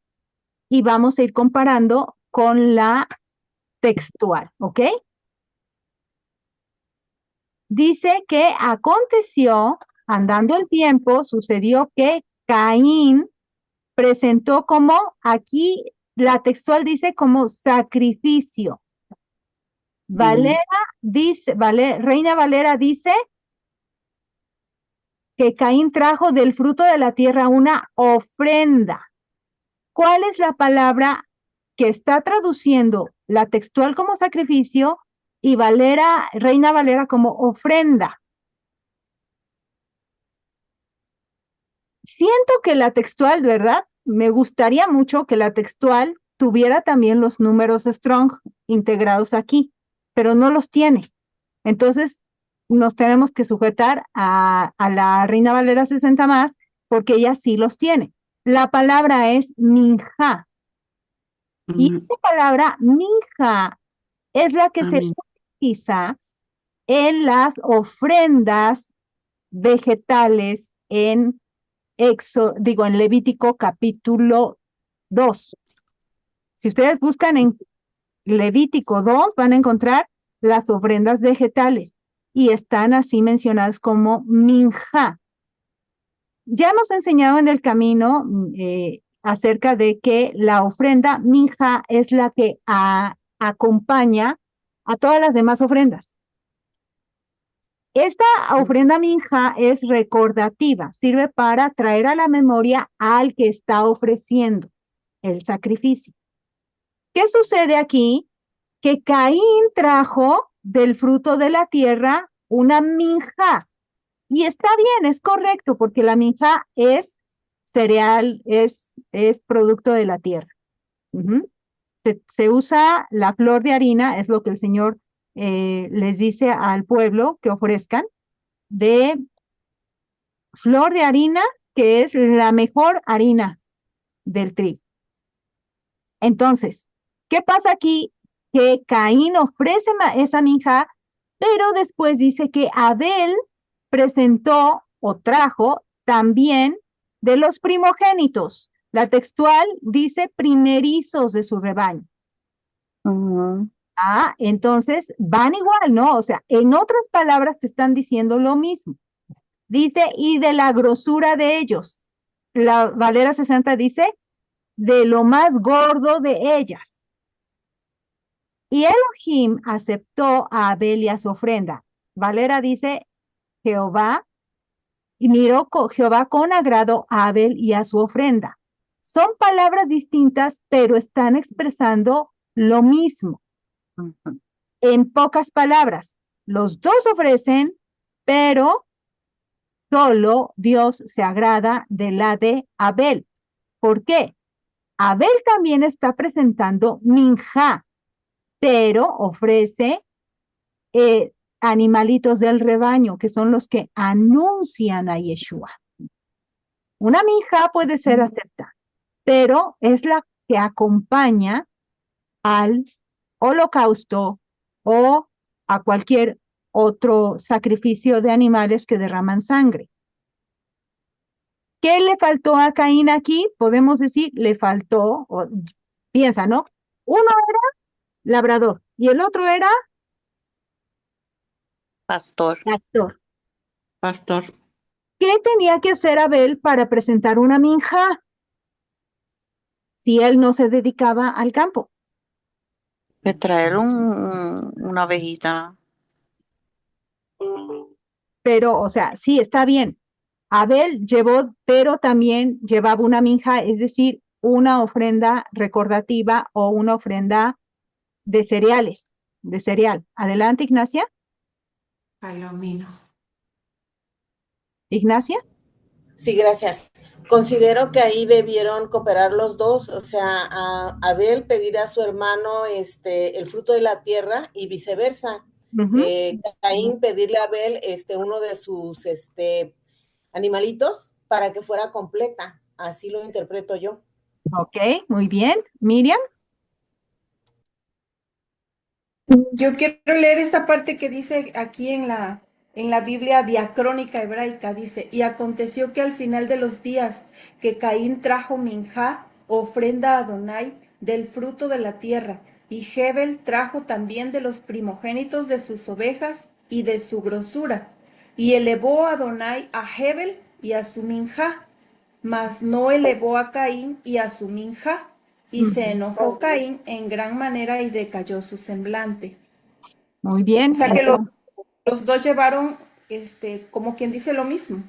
Y vamos a ir comparando con la textual, ¿ok? Dice que aconteció, andando el tiempo, sucedió que Caín presentó como, aquí la textual dice como sacrificio. Valera dice, Reina Valera dice que Caín trajo del fruto de la tierra una ofrenda. ¿Cuál es la palabra que está traduciendo la textual como sacrificio y Reina Valera como ofrenda? Siento que la textual, ¿verdad? Me gustaría mucho que la textual tuviera también los números Strong integrados aquí, pero no los tiene. Entonces, nos tenemos que sujetar a la Reina Valera 60 más, porque ella sí los tiene. La palabra es minja. Y esta palabra minja es la que se utiliza en las ofrendas vegetales en Levítico capítulo 2. Si ustedes buscan en Levítico 2, van a encontrar las ofrendas vegetales y están así mencionadas como minja. Ya hemos enseñado en el camino acerca de que la ofrenda minja es la que acompaña a todas las demás ofrendas. Esta ofrenda minja es recordativa, sirve para traer a la memoria al que está ofreciendo el sacrificio. ¿Qué sucede aquí? Que Caín trajo del fruto de la tierra una minja. Y está bien, es correcto, porque la minja es cereal, es producto de la tierra. Se usa la flor de harina, es lo que el Señor les dice al pueblo que ofrezcan, de flor de harina, que es la mejor harina del trigo. Entonces, ¿qué pasa aquí? Que Caín ofrece esa minja, pero después dice que Abel presentó o trajo también de los primogénitos. La textual dice primerizos de su rebaño. Entonces van igual, ¿no? O sea, en otras palabras te están diciendo lo mismo. Dice, y de la grosura de ellos. La Valera 60 dice, de lo más gordo de ellas. Y Elohim aceptó a Abel y a su ofrenda. Valera dice, Jehová, y miró Jehová con agrado a Abel y a su ofrenda. Son palabras distintas, pero están expresando lo mismo. En pocas palabras, los dos ofrecen, pero solo Dios se agrada de la de Abel. ¿Por qué? Abel también está presentando minja, pero ofrece animalitos del rebaño, que son los que anuncian a Yeshua. Una minja puede ser aceptada, pero es la que acompaña al holocausto o a cualquier otro sacrificio de animales que derraman sangre. ¿Qué le faltó a Caín aquí? Podemos decir, le faltó, piensa, ¿no? Uno era labrador y el otro era Pastor. Pastor. ¿Qué tenía que hacer Abel para presentar una minja si él no se dedicaba al campo? De traer una ovejita. Pero, o sea, sí, está bien. Abel llevó, pero también llevaba una minja, es decir, una ofrenda recordativa o una ofrenda de cereales, de cereal. Adelante, Ignacia. Palomino. Ignacia. Sí, gracias. Considero que ahí debieron cooperar los dos, o sea, a Abel pedir a su hermano el fruto de la tierra y viceversa. Caín pedirle a Abel uno de sus animalitos para que fuera completa. Así lo interpreto yo. Ok, muy bien. Miriam. Yo quiero leer esta parte que dice aquí en la Biblia diacrónica hebraica, dice, y aconteció que al final de los días que Caín trajo minjá, ofrenda a Adonai, del fruto de la tierra, y Hebel trajo también de los primogénitos de sus ovejas y de su grosura, y elevó a Adonai a Hebel y a su minjá, mas no elevó a Caín y a su minjá, y se enojó Caín en gran manera y decayó su semblante. Muy bien. O sea que los dos llevaron, como quien dice, lo mismo.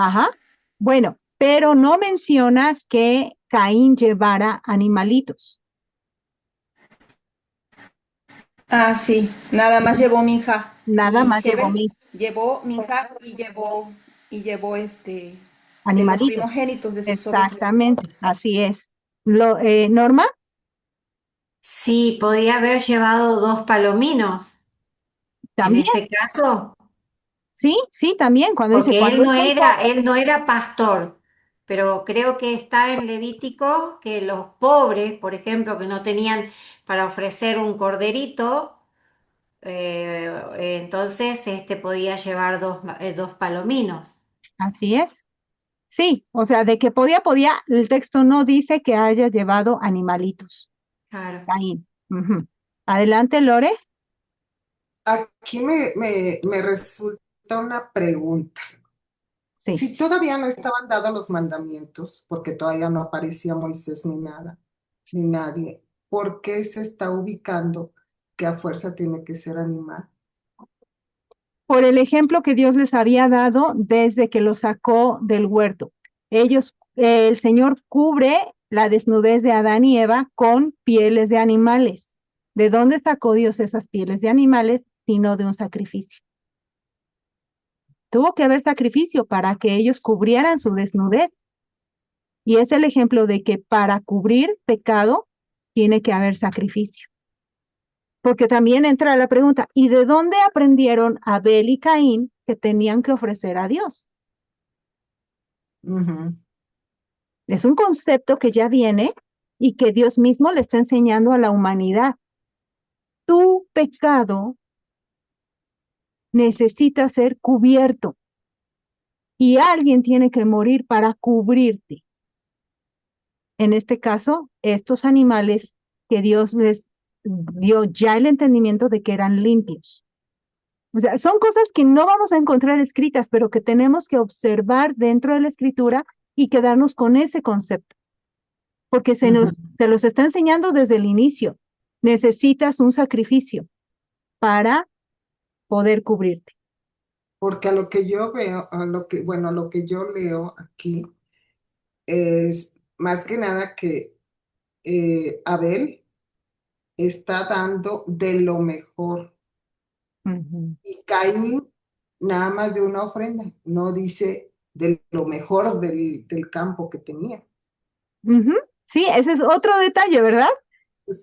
Ajá. Bueno, pero no menciona que Caín llevara animalitos. Ah, sí, nada más llevó Minja. Nada Y más llevó Hebel llevó Minja y llevó de los animalitos. primogénitos de sus ovejas. Exactamente, así es. Norma, Sí, podía haber llevado 2 palominos en también, ese caso, sí, sí, también, cuando dice, porque cuando es el él no era pastor, pero creo que está en Levítico que los pobres, por ejemplo, que no tenían para ofrecer un corderito, entonces podía llevar 2 palominos. así es. Sí, o sea, de que podía, el texto no dice que haya llevado animalitos. Claro. Caín. Ujú. Adelante, Lore. Aquí me resulta una pregunta. Sí. Si todavía no estaban dados los mandamientos, porque todavía no aparecía Moisés ni nada, ni nadie, ¿por qué se está ubicando que a fuerza tiene que ser animal? Por el ejemplo que Dios les había dado desde que los sacó del huerto. El Señor cubre la desnudez de Adán y Eva con pieles de animales. ¿De dónde sacó Dios esas pieles de animales? Sino de un sacrificio. Tuvo que haber sacrificio para que ellos cubrieran su desnudez. Y es el ejemplo de que para cubrir pecado tiene que haber sacrificio. Porque también entra la pregunta, ¿y de dónde aprendieron Abel y Caín que tenían que ofrecer a Dios? Es un concepto que ya viene y que Dios mismo le está enseñando a la humanidad. Tu pecado necesita ser cubierto y alguien tiene que morir para cubrirte. En este caso, estos animales que Dios les dio ya el entendimiento de que eran limpios. O sea, son cosas que no vamos a encontrar escritas, pero que tenemos que observar dentro de la escritura y quedarnos con ese concepto, porque se los está enseñando desde el inicio. Necesitas un sacrificio para poder cubrirte. Porque a lo que yo veo, a lo que yo leo aquí es más que nada que Abel está dando de lo mejor y Caín nada más de una ofrenda, no dice de lo mejor del campo que tenía. Sí, ese es otro detalle, ¿verdad?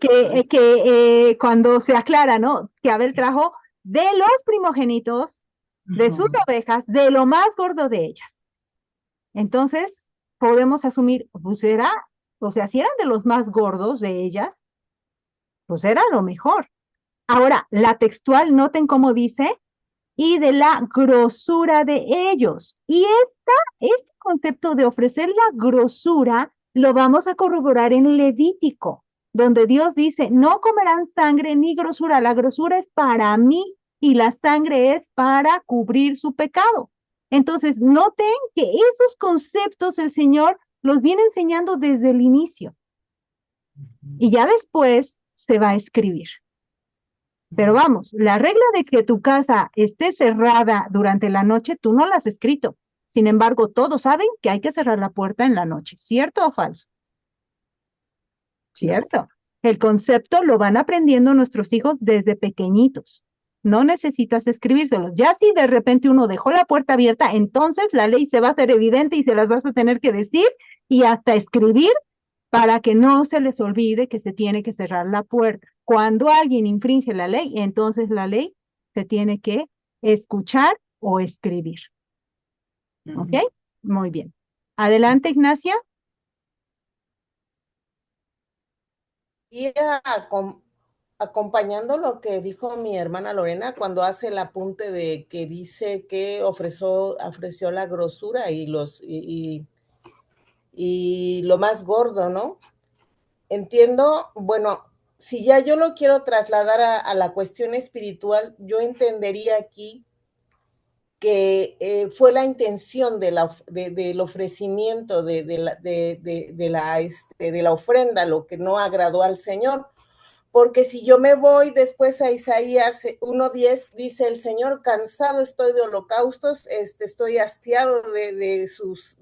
Que cuando se aclara, ¿no? Que Abel trajo de los primogénitos, de sus ovejas, de lo más gordo de ellas. Entonces, podemos asumir, pues era, o sea, si eran de los más gordos de ellas, pues era lo mejor. Ahora, la textual, noten cómo dice, y de la grosura de ellos. Y este concepto de ofrecer la grosura lo vamos a corroborar en Levítico, donde Dios dice, no comerán sangre ni grosura, la grosura es para mí y la sangre es para cubrir su pecado. Entonces, noten que esos conceptos el Señor los viene enseñando desde el inicio y ya después se va a escribir. Pero vamos, la regla de que tu casa esté cerrada durante la noche, tú no la has escrito. Sin embargo, todos saben que hay que cerrar la puerta en la noche. ¿Cierto o falso? Cierto. El concepto lo van aprendiendo nuestros hijos desde pequeñitos. No necesitas escribírselos. Ya si de repente uno dejó la puerta abierta, entonces la ley se va a hacer evidente y se las vas a tener que decir y hasta escribir para que no se les olvide que se tiene que cerrar la puerta. Cuando alguien infringe la ley, entonces la ley se tiene que escuchar o escribir. ¿Ok? Muy bien. Adelante, Ignacia. Y acompañando lo que dijo mi hermana Lorena cuando hace el apunte de que dice que ofreció la grosura y lo más gordo, ¿no? Entiendo, bueno, si ya yo lo quiero trasladar a la cuestión espiritual, yo entendería aquí que fue la intención del ofrecimiento de la ofrenda lo que no agradó al Señor, Porque si yo me voy después a Isaías 1:10, dice el Señor, cansado estoy de holocaustos, estoy hastiado de sus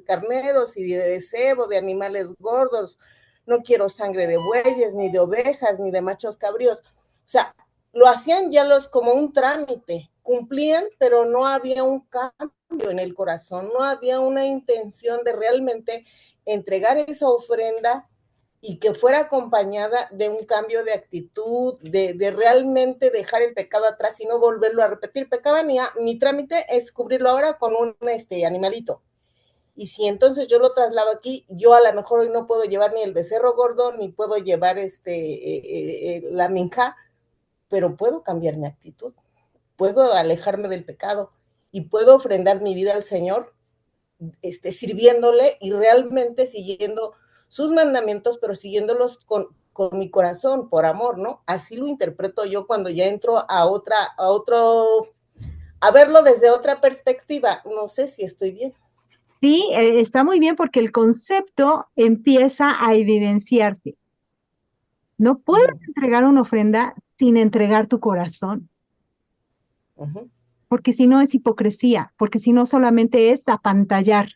carneros y de cebo, de animales gordos, no quiero sangre de bueyes, ni de ovejas, ni de machos cabríos. O sea, lo hacían ya como un trámite, cumplían, pero no había un cambio en el corazón, no había una intención de realmente entregar esa ofrenda y que fuera acompañada de un cambio de actitud, de realmente dejar el pecado atrás y no volverlo a repetir. Pecado, mi trámite es cubrirlo ahora con un animalito. Y si entonces yo lo traslado aquí, yo a lo mejor hoy no puedo llevar ni el becerro gordo, ni puedo llevar la minja, pero puedo cambiar mi actitud, puedo alejarme del pecado y puedo ofrendar mi vida al Señor, sirviéndole y realmente siguiendo sus mandamientos, pero siguiéndolos con mi corazón, por amor, ¿no? Así lo interpreto yo cuando ya entro a verlo desde otra perspectiva. No sé si estoy bien. Sí, está muy bien porque el concepto empieza a evidenciarse. No puedes entregar una ofrenda sin entregar tu corazón, porque si no es hipocresía, porque si no solamente es apantallar.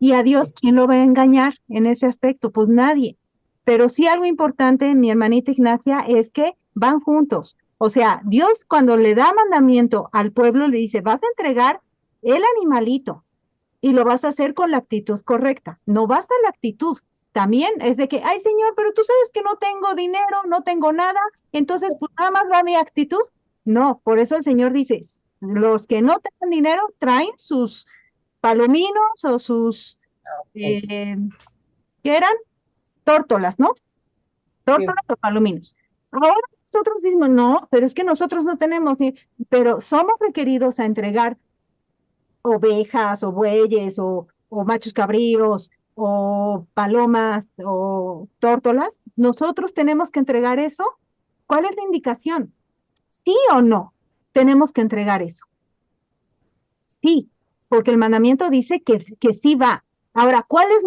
Y a Dios, ¿quién lo va a engañar en ese aspecto? Pues nadie. Pero sí algo importante, mi hermanita Ignacia, es que van juntos. O sea, Dios cuando le da mandamiento al pueblo le dice, vas a entregar el animalito y lo vas a hacer con la actitud correcta. No basta la actitud. También es de que, ay Señor, pero tú sabes que no tengo dinero, no tengo nada, entonces pues nada más va mi actitud. No, por eso el Señor dice, los que no tengan dinero traen sus palominos o sus, ¿qué eran? Tórtolas, ¿no? Tórtolas o palominos. Ahora nosotros decimos, no, pero es que nosotros no tenemos, pero somos requeridos a entregar ovejas o bueyes o machos cabríos o palomas o tórtolas. Nosotros tenemos que entregar eso. ¿Cuál es la indicación? ¿Sí o no? Tenemos que entregar eso. Sí, porque el mandamiento dice que sí va. Ahora, ¿cuál es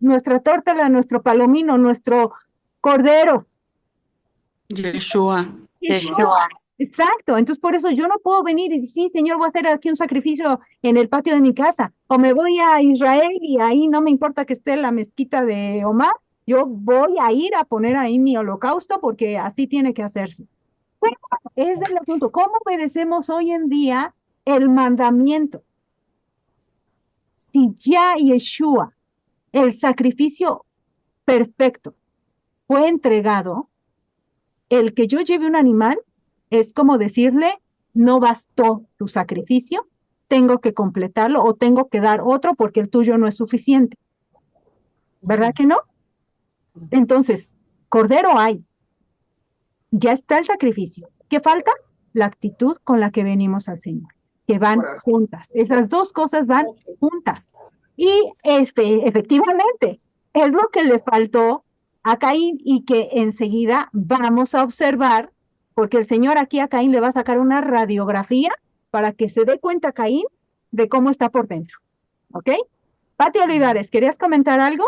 nuestra tórtola, nuestro palomino, nuestro cordero? Yeshua. Yeshua. Exacto, entonces por eso yo no puedo venir y decir, sí, Señor, voy a hacer aquí un sacrificio en el patio de mi casa, o me voy a Israel y ahí no me importa que esté la mezquita de Omar, yo voy a ir a poner ahí mi holocausto porque así tiene que hacerse. Bueno, es el asunto, ¿cómo obedecemos hoy en día el mandamiento? Si ya Yeshua, el sacrificio perfecto, fue entregado, el que yo lleve un animal es como decirle, no bastó tu sacrificio, tengo que completarlo o tengo que dar otro porque el tuyo no es suficiente. ¿Verdad que no? Entonces, cordero hay, ya está el sacrificio. ¿Qué falta? La actitud con la que venimos al Señor, que van juntas. Esas dos cosas van juntas. Y efectivamente, es lo que le faltó a Caín y que enseguida vamos a observar, porque el Señor aquí a Caín le va a sacar una radiografía para que se dé cuenta Caín de cómo está por dentro. ¿Ok? Pati Olivares, ¿querías comentar algo?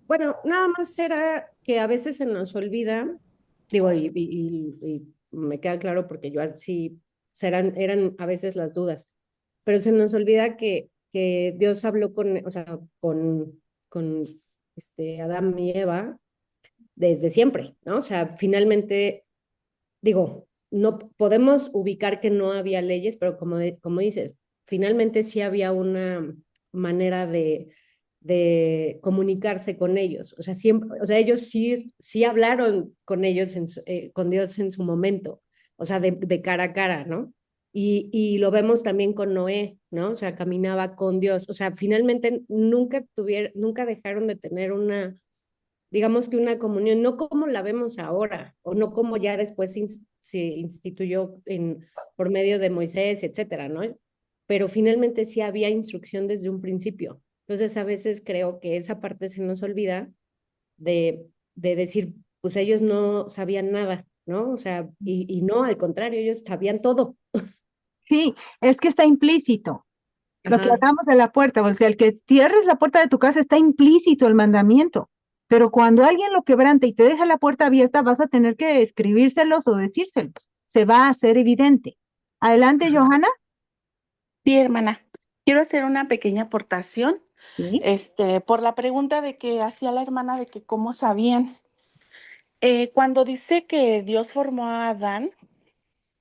Bueno, nada más era que a veces se nos olvida, digo, y me queda claro porque yo así eran a veces las dudas, pero se nos olvida que Dios habló con, o sea, con Adán y Eva desde siempre, ¿no? O sea, finalmente, digo, no podemos ubicar que no había leyes, pero como dices, finalmente sí había una manera de comunicarse con ellos. O sea, siempre, o sea, ellos sí hablaron con ellos, con Dios en su momento, o sea, de cara a cara, ¿no? Y lo vemos también con Noé, ¿no? O sea, caminaba con Dios. O sea, finalmente nunca dejaron de tener digamos que una comunión, no como la vemos ahora, o no como ya después se instituyó por medio de Moisés, etcétera, ¿no? Pero finalmente sí había instrucción desde un principio. Entonces, a veces creo que esa parte se nos olvida de decir, pues ellos no sabían nada, ¿no? O sea, y no, al contrario, ellos sabían todo. Sí, es que está implícito. Lo que hablamos de la puerta, o sea, el que cierres la puerta de tu casa está implícito el mandamiento. Pero cuando alguien lo quebranta y te deja la puerta abierta, vas a tener que escribírselos o decírselos. Se va a hacer evidente. Adelante, Johanna. Sí, hermana. Quiero hacer una pequeña aportación, Sí. por la pregunta de que hacía la hermana de que cómo sabían. Cuando dice que Dios formó a Adán,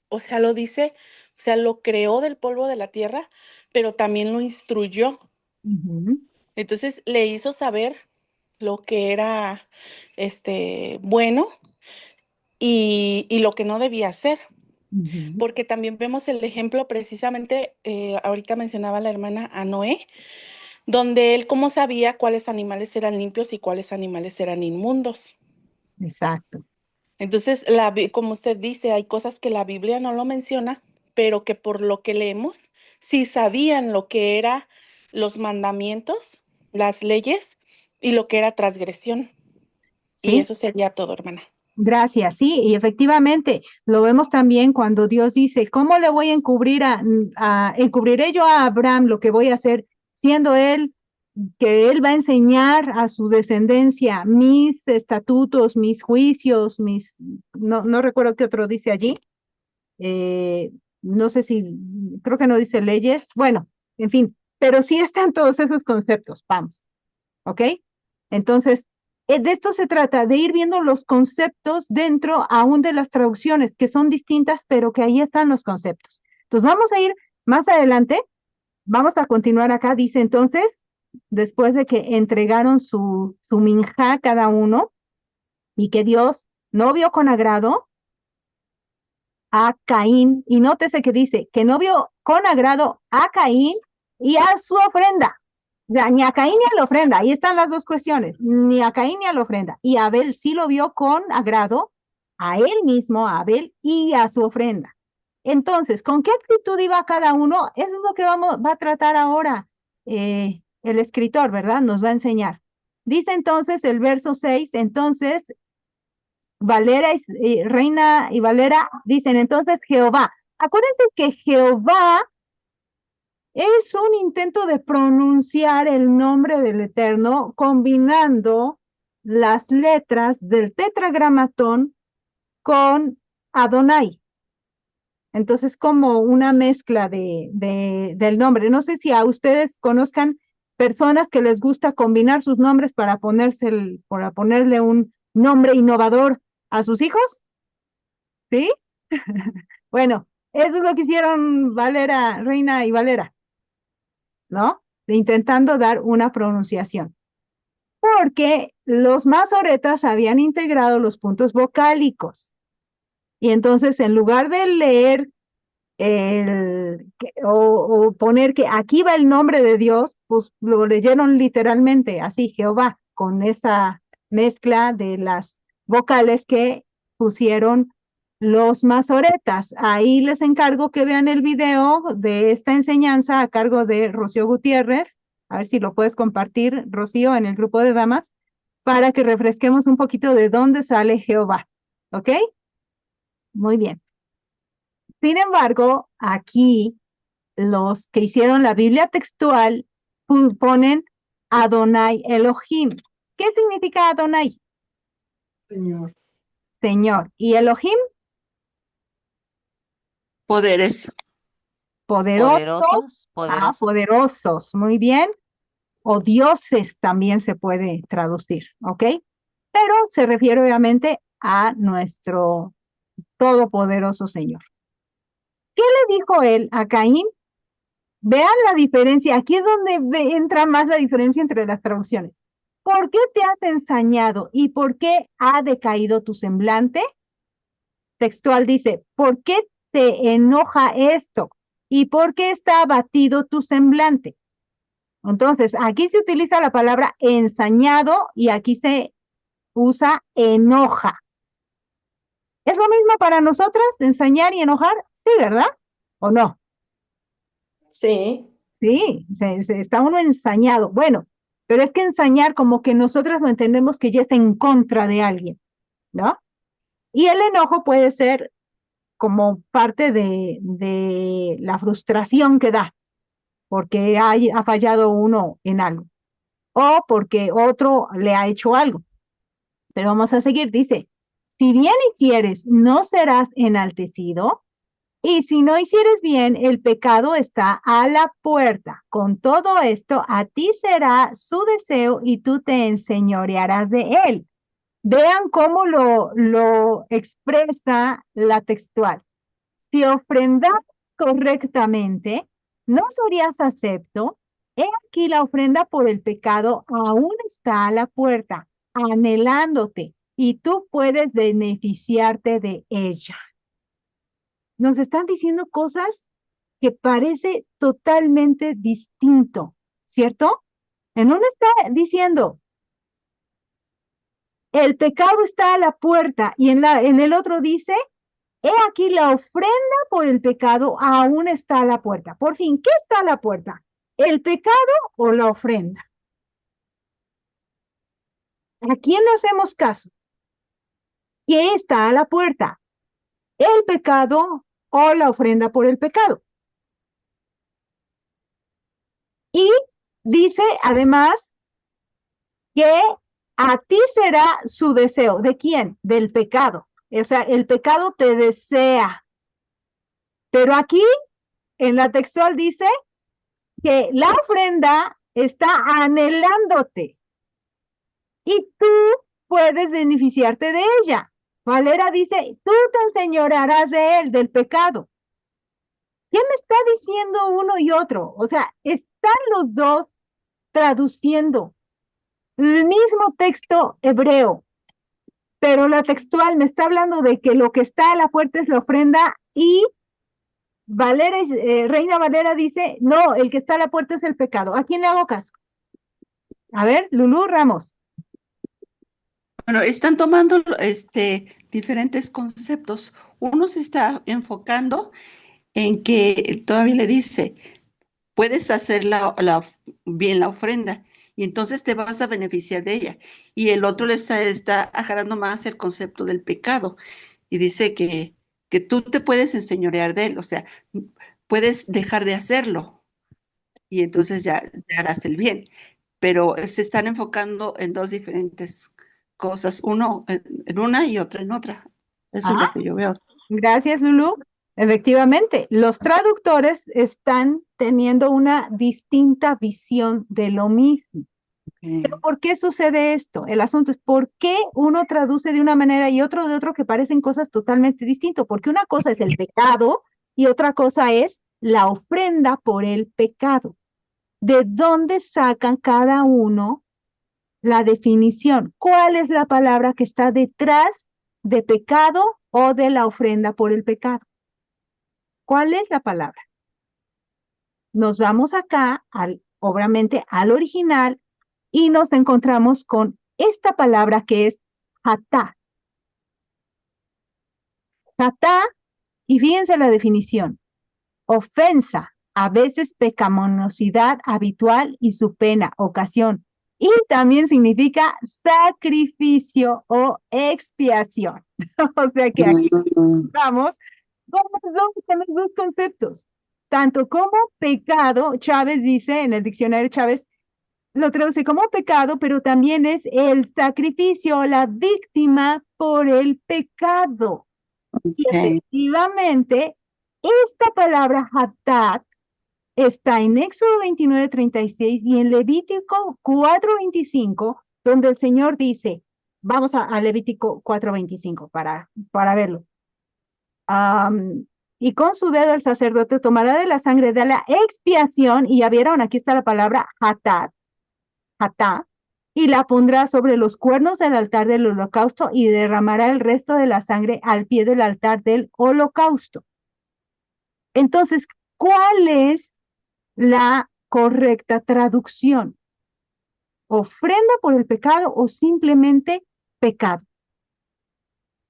o sea, lo dice, o sea, lo creó del polvo de la tierra, pero también lo instruyó. Ujú, Entonces le hizo saber lo que era bueno y lo que no debía hacer. ujú. Porque también vemos el ejemplo precisamente, ahorita mencionaba la hermana a Noé, donde él cómo sabía cuáles animales eran limpios y cuáles animales eran inmundos. Exacto. Entonces, como usted dice, hay cosas que la Biblia no lo menciona, pero que por lo que leemos, sí sabían lo que era los mandamientos, las leyes y lo que era transgresión. Y Sí. eso sería todo, hermana. Gracias, sí, y efectivamente lo vemos también cuando Dios dice, ¿cómo le voy a encubriré yo a Abraham lo que voy a hacer, siendo él que él va a enseñar a su descendencia mis estatutos, mis juicios, no recuerdo qué otro dice allí, eh, no sé si, creo que no dice leyes, bueno, en fin, pero sí están todos esos conceptos, vamos. ¿Ok? Entonces, de esto se trata, de ir viendo los conceptos dentro aún de las traducciones, que son distintas, pero que ahí están los conceptos. Entonces, vamos a ir más adelante, vamos a continuar acá, dice entonces, después de que entregaron su minjá cada uno y que Dios no vio con agrado a Caín, y nótese que dice que no vio con agrado a Caín y a su ofrenda. O sea, ni a Caín ni a la ofrenda, ahí están las dos cuestiones, ni a Caín ni a la ofrenda. Y Abel sí lo vio con agrado a él mismo, a Abel y a su ofrenda. Entonces, ¿con qué actitud iba cada uno? Eso es lo que va a tratar ahora el escritor, ¿verdad? Nos va a enseñar. Dice entonces el verso 6, entonces Valera y Reina y Valera dicen entonces Jehová. Acuérdense que Jehová es un intento de pronunciar el nombre del Eterno combinando las letras del tetragramatón con Adonai. Entonces, como una mezcla del nombre. No sé si a ustedes conozcan personas que les gusta combinar sus nombres para ponerle un nombre innovador a sus hijos. ¿Sí? Bueno, eso es lo que hicieron Valera, Reina y Valera, ¿no? Intentando dar una pronunciación. Porque los masoretas habían integrado los puntos vocálicos. Y entonces, en lugar de leer o poner que aquí va el nombre de Dios, pues lo leyeron literalmente, así, Jehová, con esa mezcla de las vocales que pusieron los masoretas. Ahí les encargo que vean el video de esta enseñanza a cargo de Rocío Gutiérrez. A ver si lo puedes compartir, Rocío, en el grupo de damas, para que refresquemos un poquito de dónde sale Jehová. ¿Ok? Muy bien. Sin embargo, aquí los que hicieron la Biblia textual ponen Adonai Elohim. ¿Qué significa Adonai? Señor. Señor. ¿Y Elohim? Poderes. Poderosos. Poderosos. Poderosos. Muy bien. O dioses también se puede traducir, ¿ok? Pero se refiere obviamente a nuestro todopoderoso Señor. ¿Qué le dijo él a Caín? Vean la diferencia. Aquí es donde entra más la diferencia entre las traducciones. ¿Por qué te has ensañado y por qué ha decaído tu semblante? Textual dice, ¿por qué te enoja esto? ¿Y por qué está abatido tu semblante? Entonces, aquí se utiliza la palabra ensañado y aquí se usa enoja. ¿Es lo mismo para nosotras, ensañar y enojar? Sí, ¿verdad? ¿O no? Sí. Sí, está uno ensañado. Bueno, pero es que ensañar como que nosotros lo entendemos que ya está en contra de alguien, ¿no? Y el enojo puede ser como parte de la frustración que da, porque ha fallado uno en algo, o porque otro le ha hecho algo. Pero vamos a seguir, dice, si bien hicieres, no serás enaltecido, y si no hicieres bien, el pecado está a la puerta. Con todo esto, a ti será su deseo y tú te enseñorearás de él. Vean cómo lo expresa la textual. Si ofrendas correctamente, no serías acepto. He aquí la ofrenda por el pecado aún está a la puerta, anhelándote, y tú puedes beneficiarte de ella. Nos están diciendo cosas que parece totalmente distinto, ¿cierto? En uno está diciendo, el pecado está a la puerta, y en el otro dice, he aquí la ofrenda por el pecado aún está a la puerta. Por fin, ¿qué está a la puerta? ¿El pecado o la ofrenda? ¿A quién le hacemos caso? ¿Qué está a la puerta? ¿El pecado o la ofrenda por el pecado? Y dice además que a ti será su deseo. ¿De quién? Del pecado. O sea, el pecado te desea. Pero aquí, en la textual dice que la ofrenda está anhelándote y tú puedes beneficiarte de ella. Valera dice, tú te enseñorearás de él, del pecado. ¿Qué me está diciendo uno y otro? O sea, están los dos traduciendo el mismo texto hebreo, pero la textual me está hablando de que lo que está a la puerta es la ofrenda y Valera, Reina Valera dice, no, el que está a la puerta es el pecado. ¿A quién le hago caso? A ver, Lulú Ramos. Bueno, están tomando diferentes conceptos. Uno se está enfocando en que todavía le dice, puedes hacer bien la ofrenda y entonces te vas a beneficiar de ella. Y el otro le está agarrando más el concepto del pecado y dice que tú te puedes enseñorear de él, o sea, puedes dejar de hacerlo y entonces ya harás el bien. Pero se están enfocando en dos diferentes cosas, uno en una y otra en otra. Eso es lo que yo veo. Gracias, Lulú. Efectivamente, los traductores están teniendo una distinta visión de lo mismo. ¿Pero por qué sucede esto? El asunto es por qué uno traduce de una manera y otro de otro que parecen cosas totalmente distintas. Porque una cosa es el pecado y otra cosa es la ofrenda por el pecado. ¿De dónde sacan cada uno la definición? ¿Cuál es la palabra que está detrás de pecado o de la ofrenda por el pecado? ¿Cuál es la palabra? Nos vamos acá, obviamente, al original y nos encontramos con esta palabra que es hatá. Hatá, y fíjense la definición, ofensa, a veces pecaminosidad habitual y su pena, ocasión. Y también significa sacrificio o expiación. O sea que aquí vamos con los dos conceptos. Tanto como pecado, Chávez dice en el diccionario Chávez, lo traduce como pecado, pero también es el sacrificio, la víctima por el pecado. Y efectivamente, esta palabra hatat está en Éxodo 29:36 y en Levítico 4:25, donde el Señor dice, vamos a Levítico 4:25 para verlo. Y con su dedo el sacerdote tomará de la sangre de la expiación, y ya vieron, aquí está la palabra hatá, y la pondrá sobre los cuernos del altar del holocausto y derramará el resto de la sangre al pie del altar del holocausto. Entonces, ¿cuál es la correcta traducción? ¿Ofrenda por el pecado o simplemente pecado?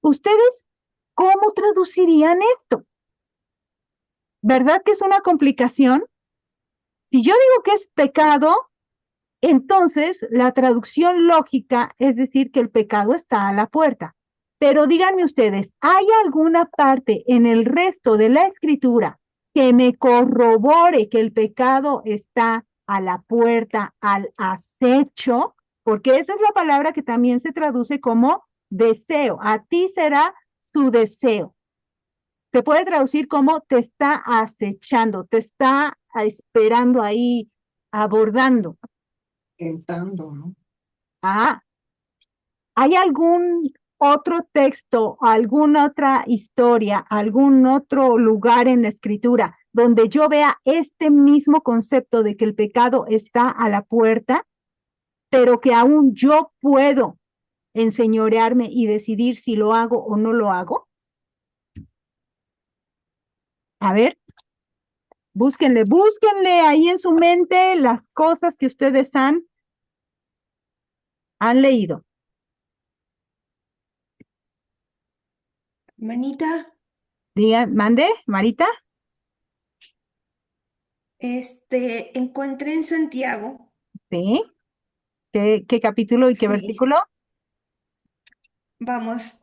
¿Ustedes cómo traducirían esto? ¿Verdad que es una complicación? Si yo digo que es pecado, entonces la traducción lógica es decir que el pecado está a la puerta. Pero díganme ustedes, ¿hay alguna parte en el resto de la escritura que me corrobore que el pecado está a la puerta, al acecho? porque esa es la palabra que también se traduce como deseo. A ti será tu deseo. Se puede traducir como te está acechando, te está esperando ahí, abordando. Tentando, ¿no? Ah, ¿hay algún otro texto, alguna otra historia, algún otro lugar en la escritura donde yo vea este mismo concepto de que el pecado está a la puerta, pero que aún yo puedo enseñorearme y decidir si lo hago o no lo hago? A ver, búsquenle ahí en su mente las cosas que ustedes han leído. Manita, Digan, mande, Marita. encontré en Santiago, Sí. ¿Qué capítulo y qué sí, versículo? vamos,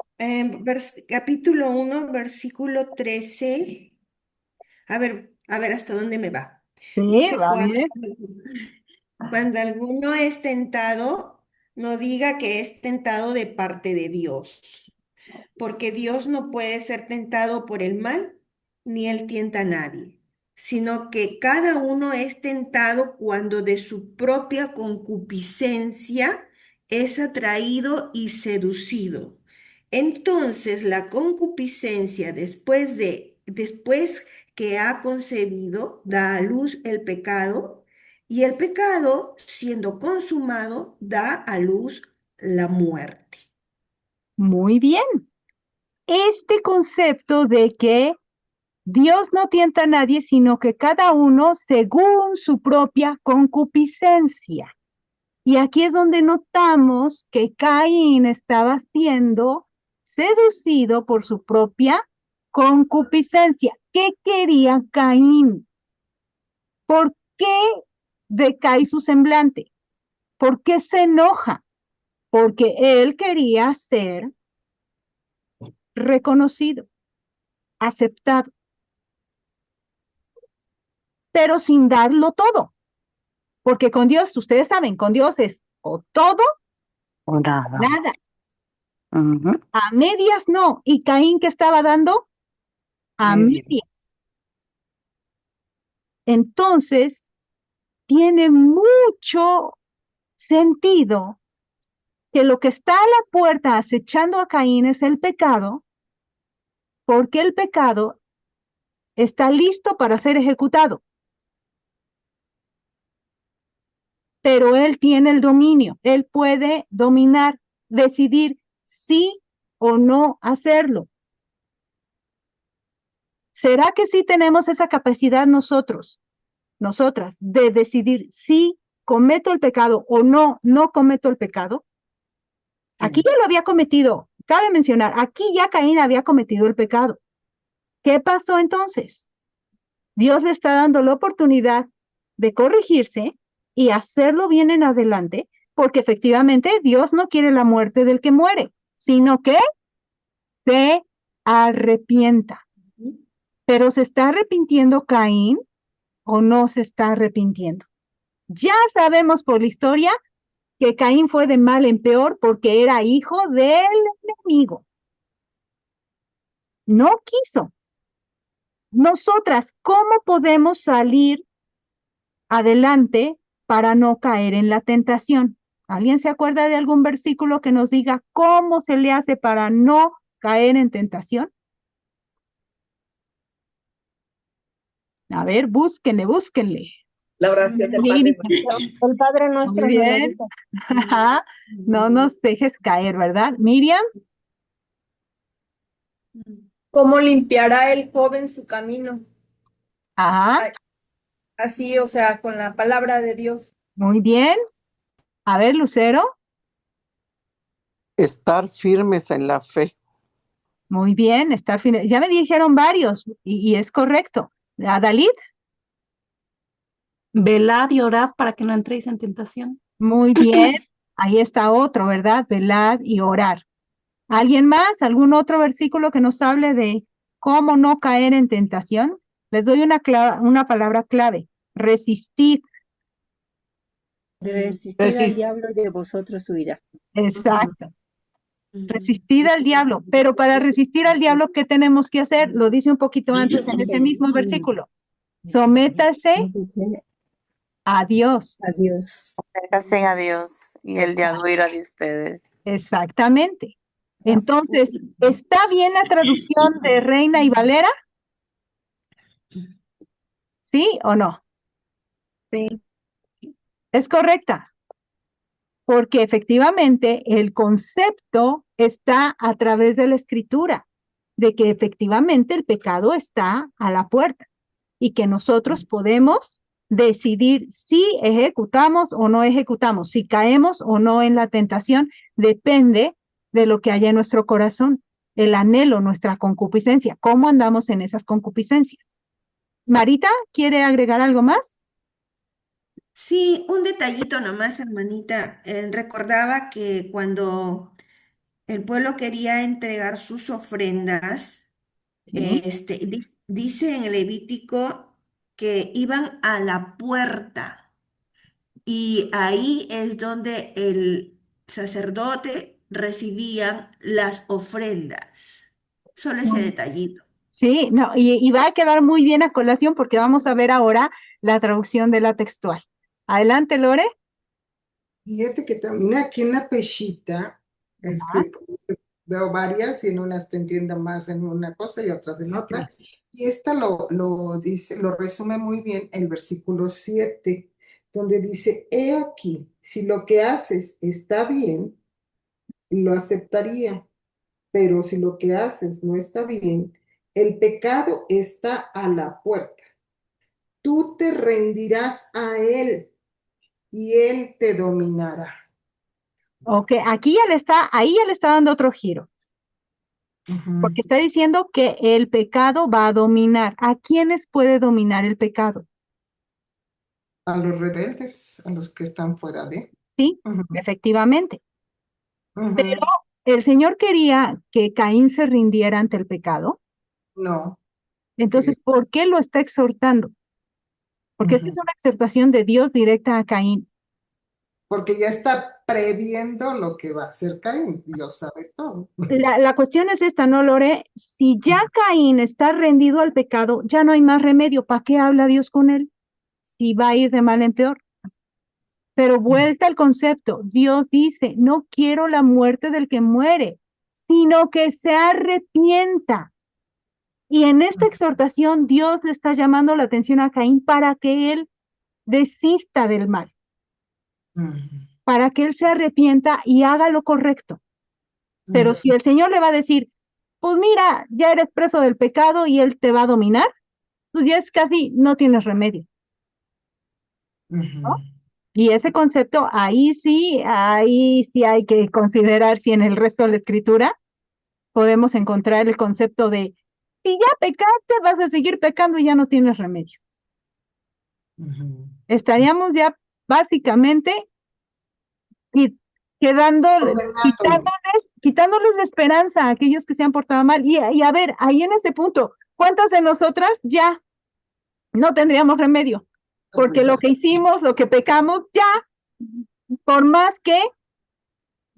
capítulo 1, versículo 13. A ver hasta dónde me va. Sí, Dice, va bien. cuando alguno es tentado, no diga que es tentado de parte de Dios, porque Dios no puede ser tentado por el mal, ni él tienta a nadie, sino que cada uno es tentado cuando de su propia concupiscencia es atraído y seducido. Entonces la concupiscencia después que ha concebido, da a luz el pecado, y el pecado, siendo consumado, da a luz la muerte. Muy bien. Este concepto de que Dios no tienta a nadie, sino que cada uno según su propia concupiscencia. Y aquí es donde notamos que Caín estaba siendo seducido por su propia concupiscencia. ¿Qué quería Caín? ¿Por qué decae su semblante? ¿Por qué se enoja? Porque él quería ser reconocido, aceptado, pero sin darlo todo. Porque con Dios, ustedes saben, con Dios es o todo O nada. nada. Ujú. A medias no. ¿Y Caín qué estaba dando? A Medio. medias. Entonces, tiene mucho sentido que lo que está a la puerta acechando a Caín es el pecado, porque el pecado está listo para ser ejecutado. Pero él tiene el dominio, él puede dominar, decidir sí o no hacerlo. ¿Será que sí tenemos esa capacidad nosotras, de decidir si cometo el pecado o no cometo el pecado? Aquí ya lo había cometido, cabe mencionar, aquí ya Caín había cometido el pecado. ¿Qué pasó entonces? Dios le está dando la oportunidad de corregirse y hacerlo bien en adelante, porque efectivamente Dios no quiere la muerte del que muere, sino que se arrepienta. Pero ¿se está arrepintiendo Caín o no se está arrepintiendo? Ya sabemos por la historia que Caín fue de mal en peor porque era hijo del enemigo. No quiso. Nosotras, ¿cómo podemos salir adelante para no caer en la tentación? ¿Alguien se acuerda de algún versículo que nos diga cómo se le hace para no caer en tentación? A ver, búsquenle. La oración del Padre Nuestro. El Padre Nuestro Muy nos lo bien. dice. Ajá. No nos dejes caer, ¿verdad? Miriam. ¿Cómo limpiará el joven su camino? Ajá. Así, o sea, con la palabra de Dios. Muy bien. A ver, Lucero. Estar firmes en la fe. Muy bien, estar firme. Ya me dijeron varios y es correcto. ¿Adalid? Velad y orad para que no entréis en tentación. Muy bien. Ahí está otro, ¿verdad? Velad y orar. ¿Alguien más? ¿Algún otro versículo que nos hable de cómo no caer en tentación? Les doy una palabra clave. Resistid. Resistir al diablo y de vosotros huirá. Exacto. Resistir al diablo. Pero para resistir al diablo, ¿qué tenemos que hacer? Lo dice un poquito antes en ese mismo versículo. Sométase a Dios. A Dios. Acérquense a Dios y el diablo irá de ustedes. Exactamente. Entonces, ¿está bien la traducción de Reina y Valera? ¿Sí o no? Sí. Es correcta, porque efectivamente el concepto está a través de la escritura, de que efectivamente el pecado está a la puerta y que nosotros podemos decidir si ejecutamos o no ejecutamos, si caemos o no en la tentación, depende de lo que haya en nuestro corazón, el anhelo, nuestra concupiscencia, cómo andamos en esas concupiscencias. Marita, ¿quiere agregar algo más? Sí, un detallito nomás, hermanita. Recordaba que cuando el pueblo quería entregar sus ofrendas, Sí. dice en el Levítico que iban a la puerta y ahí es donde el sacerdote recibía las ofrendas. Solo ese detallito. Sí, no, y va a quedar muy bien a colación porque vamos a ver ahora la traducción de la textual. Adelante, Lore. Fíjate que también aquí en la pechita, veo varias y en unas te entiendo más en una cosa y otras en otra. Y esta lo dice, lo resume muy bien el versículo 7, donde dice, he aquí, si lo que haces está bien, lo aceptaría, pero si lo que haces no está bien, el pecado está a la puerta. Tú te rendirás a él y él te dominará. Ok, aquí ahí ya le está dando otro giro, porque está diciendo que el pecado va a dominar. ¿A quiénes puede dominar el pecado? A los rebeldes, a los que están fuera de. Sí, efectivamente. Pero el Señor quería que Caín se rindiera ante el pecado. No. Entonces, ¿por qué lo está exhortando? Porque esta es una exhortación de Dios directa a Caín. Porque ya está previendo lo que va a hacer Caín. Dios sabe todo. La cuestión es esta, ¿no, Lore? Si ya Caín está rendido al pecado, ya no hay más remedio. ¿Para qué habla Dios con él? Si va a ir de mal en peor. Pero vuelta al concepto. Dios dice, no quiero la muerte del que muere, sino que se arrepienta. Y en esta exhortación, Dios le está llamando la atención a Caín para que él desista del mal, para que él se arrepienta y haga lo correcto. Pero si el Señor le va a decir, pues mira, ya eres preso del pecado y él te va a dominar, pues ya es casi, no tienes remedio, ¿no? Y ese concepto, ahí sí hay que considerar si en el resto de la escritura podemos encontrar el concepto de, si ya pecaste, vas a seguir pecando y ya no tienes remedio. Estaríamos ya básicamente quitándoles la esperanza a aquellos que se han portado mal. Y a ver, ahí en ese punto, ¿cuántas de nosotras ya no tendríamos remedio? Porque lo que hicimos, lo que pecamos, ya, por más que,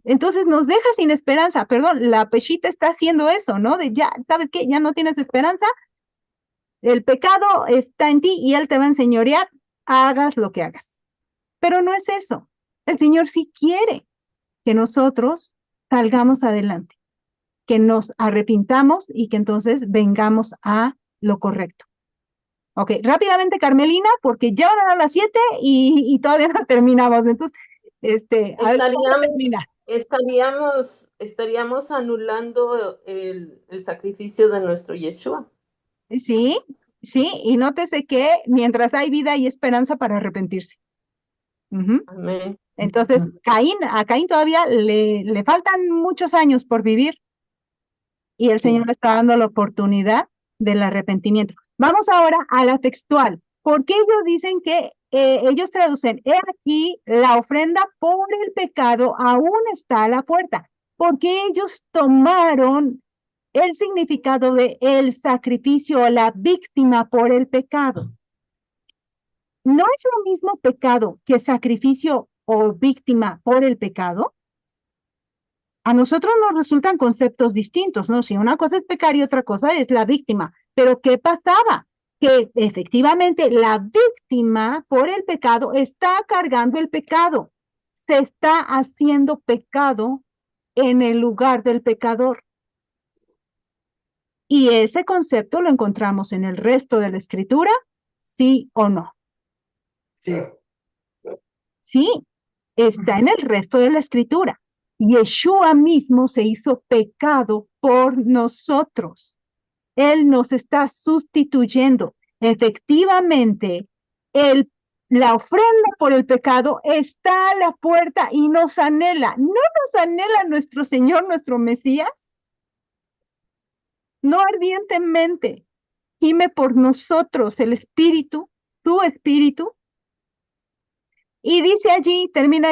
entonces nos deja sin esperanza. Perdón, la pechita está haciendo eso, ¿no? De ya, ¿sabes qué? Ya no tienes esperanza. El pecado está en ti y él te va a enseñorear, hagas lo que hagas. Pero no es eso. El Señor sí quiere que nosotros salgamos adelante, que nos arrepintamos y que entonces vengamos a lo correcto. Ok, rápidamente, Carmelina, porque ya van a dar las 7 y todavía no terminamos. Entonces, a ver, ¿cómo termina? Estaríamos anulando el sacrificio de nuestro Yeshua. Sí, y nótese que mientras hay vida hay esperanza para arrepentirse. Amén. Entonces, a Caín todavía le faltan muchos años por vivir y el Señor le está dando la oportunidad del arrepentimiento. Vamos ahora a la textual. Porque ellos dicen que ellos traducen, he aquí la ofrenda por el pecado aún está a la puerta, porque ellos tomaron el significado de el sacrificio o la víctima por el pecado. No es lo mismo pecado que sacrificio o víctima por el pecado, a nosotros nos resultan conceptos distintos, ¿no? Si una cosa es pecar y otra cosa es la víctima. Pero ¿qué pasaba? Que efectivamente la víctima por el pecado está cargando el pecado. Se está haciendo pecado en el lugar del pecador. Y ese concepto lo encontramos en el resto de la escritura, ¿sí o no? Sí. Sí, está en el resto de la escritura. Yeshua mismo se hizo pecado por nosotros. Él nos está sustituyendo. Efectivamente, la ofrenda por el pecado está a la puerta y nos anhela. ¿No nos anhela nuestro Señor, nuestro Mesías? No ardientemente. Gime por nosotros el Espíritu, tu Espíritu. Y dice allí, termina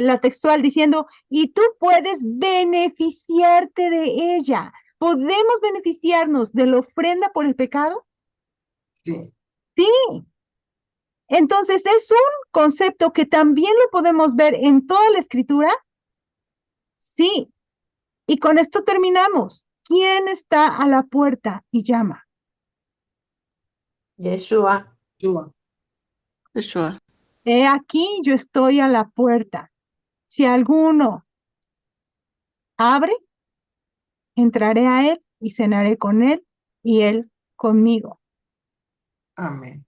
la textual diciendo, y tú puedes beneficiarte de ella. ¿Podemos beneficiarnos de la ofrenda por el pecado? Sí. Sí. Entonces, ¿es un concepto que también lo podemos ver en toda la escritura? Sí. Y con esto terminamos. ¿Quién está a la puerta y llama? Yeshua. Yeshua. He aquí, yo estoy a la puerta. Si alguno abre, entraré a él y cenaré con él y él conmigo. Amén.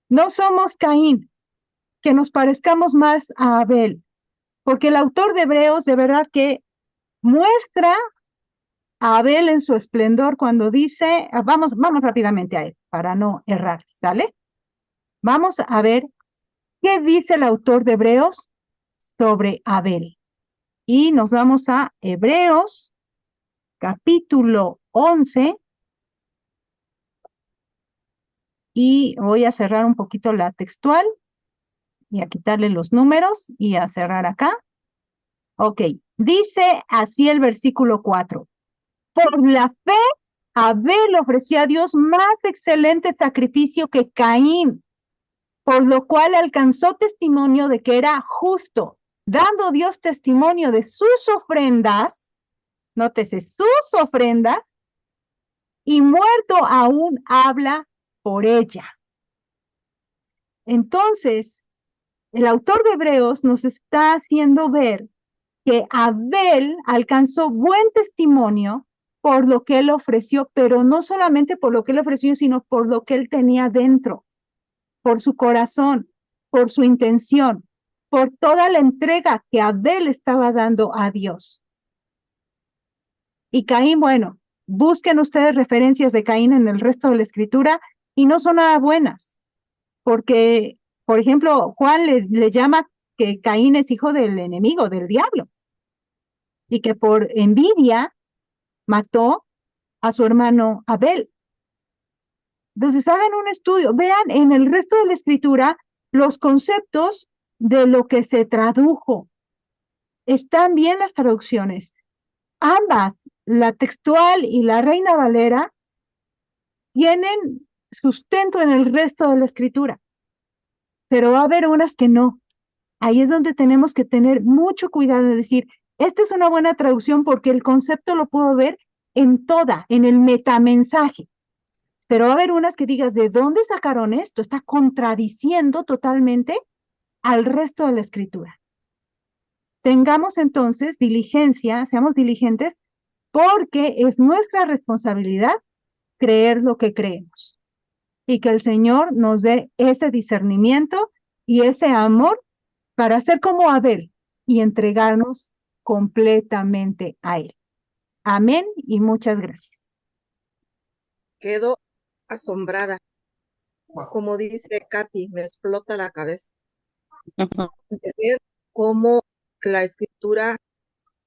No somos Caín, que nos parezcamos más a Abel, porque el autor de Hebreos de verdad que muestra a Abel en su esplendor cuando dice, vamos rápidamente a él para no errar, ¿sale? Vamos a ver qué dice el autor de Hebreos sobre Abel. Y nos vamos a Hebreos capítulo 11 y voy a cerrar un poquito la textual y a quitarle los números y a cerrar acá. Ok, dice así el versículo 4. Por la fe, Abel ofreció a Dios más excelente sacrificio que Caín, por lo cual alcanzó testimonio de que era justo, dando Dios testimonio de sus ofrendas, nótese, sus ofrendas, y muerto aún habla por ella. Entonces, el autor de Hebreos nos está haciendo ver que Abel alcanzó buen testimonio por lo que él ofreció, pero no solamente por lo que él ofreció, sino por lo que él tenía dentro, por su corazón, por su intención, por toda la entrega que Abel estaba dando a Dios. Y Caín, bueno, busquen ustedes referencias de Caín en el resto de la escritura y no son nada buenas, porque, por ejemplo, Juan le llama que Caín es hijo del enemigo, del diablo, y que por envidia mató a su hermano Abel. Entonces, hagan un estudio, vean en el resto de la escritura los conceptos de lo que se tradujo. Están bien las traducciones. Ambas, la textual y la Reina Valera, tienen sustento en el resto de la escritura, pero va a haber unas que no. Ahí es donde tenemos que tener mucho cuidado de decir, esta es una buena traducción porque el concepto lo puedo ver en el metamensaje. Pero va a haber unas que digas, ¿de dónde sacaron esto? Está contradiciendo totalmente al resto de la escritura. Tengamos entonces diligencia, seamos diligentes, porque es nuestra responsabilidad creer lo que creemos. Y que el Señor nos dé ese discernimiento y ese amor para ser como Abel y entregarnos completamente a Él. Amén y muchas gracias. Quedo asombrada. Como dice Katy, me explota la cabeza de ver cómo la escritura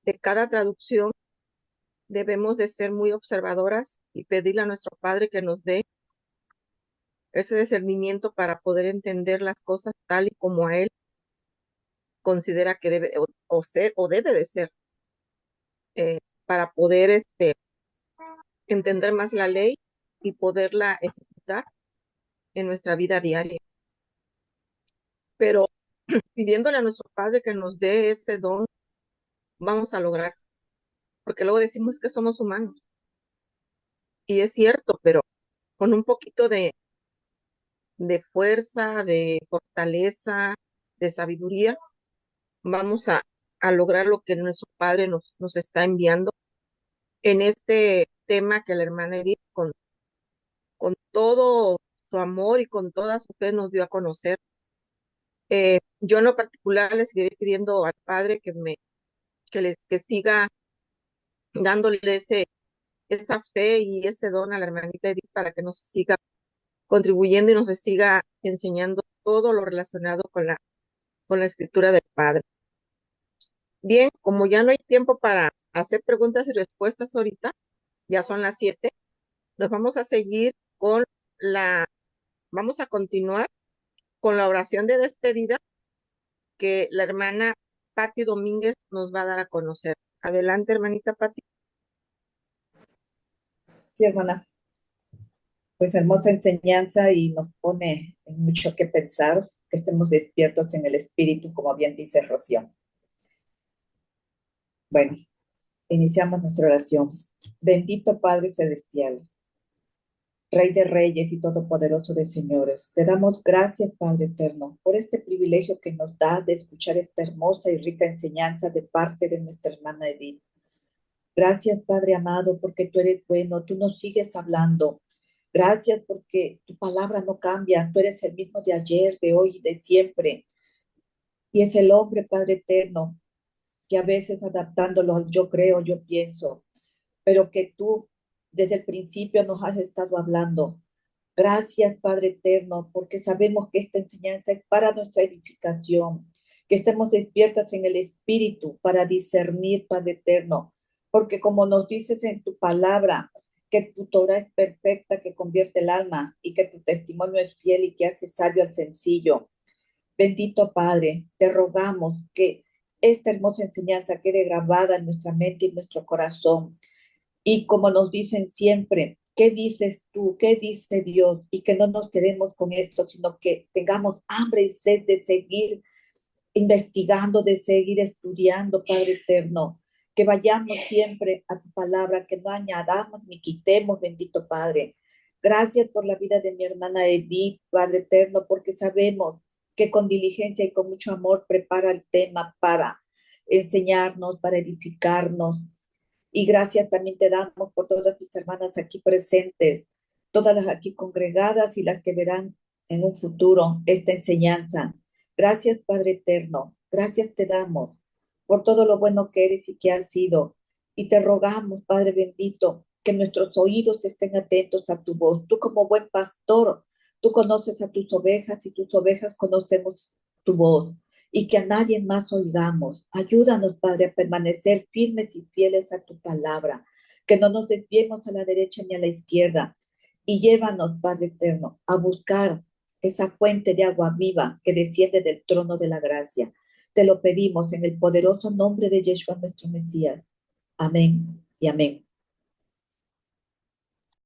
de cada traducción debemos de ser muy observadoras y pedirle a nuestro Padre que nos dé ese discernimiento para poder entender las cosas tal y como a Él considera que debe o ser o debe de ser, para poder entender más la ley y poderla ejecutar en nuestra vida diaria. Pero pidiéndole a nuestro Padre que nos dé ese don, vamos a lograr. Porque luego decimos que somos humanos. Y es cierto, pero con un poquito de fuerza, de fortaleza, de sabiduría, vamos a lograr lo que nuestro Padre nos está enviando en este tema que la hermana Edith, con todo su amor y con toda su fe, nos dio a conocer. Yo en lo particular le seguiré pidiendo al Padre que siga dándole esa fe y ese don a la hermanita Edith para que nos siga contribuyendo y nos siga enseñando todo lo relacionado con la escritura del Padre. Bien, como ya no hay tiempo para hacer preguntas y respuestas ahorita, ya son las 7, nos vamos a seguir vamos a continuar con la oración de despedida que la hermana Patti Domínguez nos va a dar a conocer. Adelante, hermanita Patti. Sí, hermana. Pues hermosa enseñanza y nos pone en mucho que pensar, que estemos despiertos en el espíritu, como bien dice Rocío. Bueno, iniciamos nuestra oración. Bendito Padre Celestial, Rey de Reyes y Todopoderoso de Señores, te damos gracias, Padre Eterno, por este privilegio que nos das de escuchar esta hermosa y rica enseñanza de parte de nuestra hermana Edith. Gracias, Padre amado, porque tú eres bueno, tú nos sigues hablando. Gracias porque tu palabra no cambia, tú eres el mismo de ayer, de hoy y de siempre. Y es el hombre, Padre eterno, que a veces adaptándolo al yo creo, yo pienso, pero que tú desde el principio nos has estado hablando. Gracias, Padre eterno, porque sabemos que esta enseñanza es para nuestra edificación, que estemos despiertas en el espíritu para discernir, Padre eterno, porque como nos dices en tu palabra, que tu Torah es perfecta, que convierte el alma, y que tu testimonio es fiel y que hace sabio al sencillo. Bendito Padre, te rogamos que esta hermosa enseñanza quede grabada en nuestra mente y en nuestro corazón. Y como nos dicen siempre, ¿qué dices tú? ¿Qué dice Dios? Y que no nos quedemos con esto, sino que tengamos hambre y sed de seguir investigando, de seguir estudiando, Padre eterno. Que vayamos siempre a tu palabra, que no añadamos ni quitemos, bendito Padre. Gracias por la vida de mi hermana Edith, Padre eterno, porque sabemos que con diligencia y con mucho amor prepara el tema para enseñarnos, para edificarnos. Y gracias también te damos por todas mis hermanas aquí presentes, todas las aquí congregadas y las que verán en un futuro esta enseñanza. Gracias, Padre eterno. Gracias te damos por todo lo bueno que eres y que has sido. Y te rogamos, Padre bendito, que nuestros oídos estén atentos a tu voz. Tú como buen pastor, tú conoces a tus ovejas y tus ovejas conocemos tu voz. Y que a nadie más oigamos. Ayúdanos, Padre, a permanecer firmes y fieles a tu palabra. Que no nos desviemos a la derecha ni a la izquierda. Y llévanos, Padre eterno, a buscar esa fuente de agua viva que desciende del trono de la gracia. Te lo pedimos en el poderoso nombre de Yeshua nuestro Mesías. Amén y amén.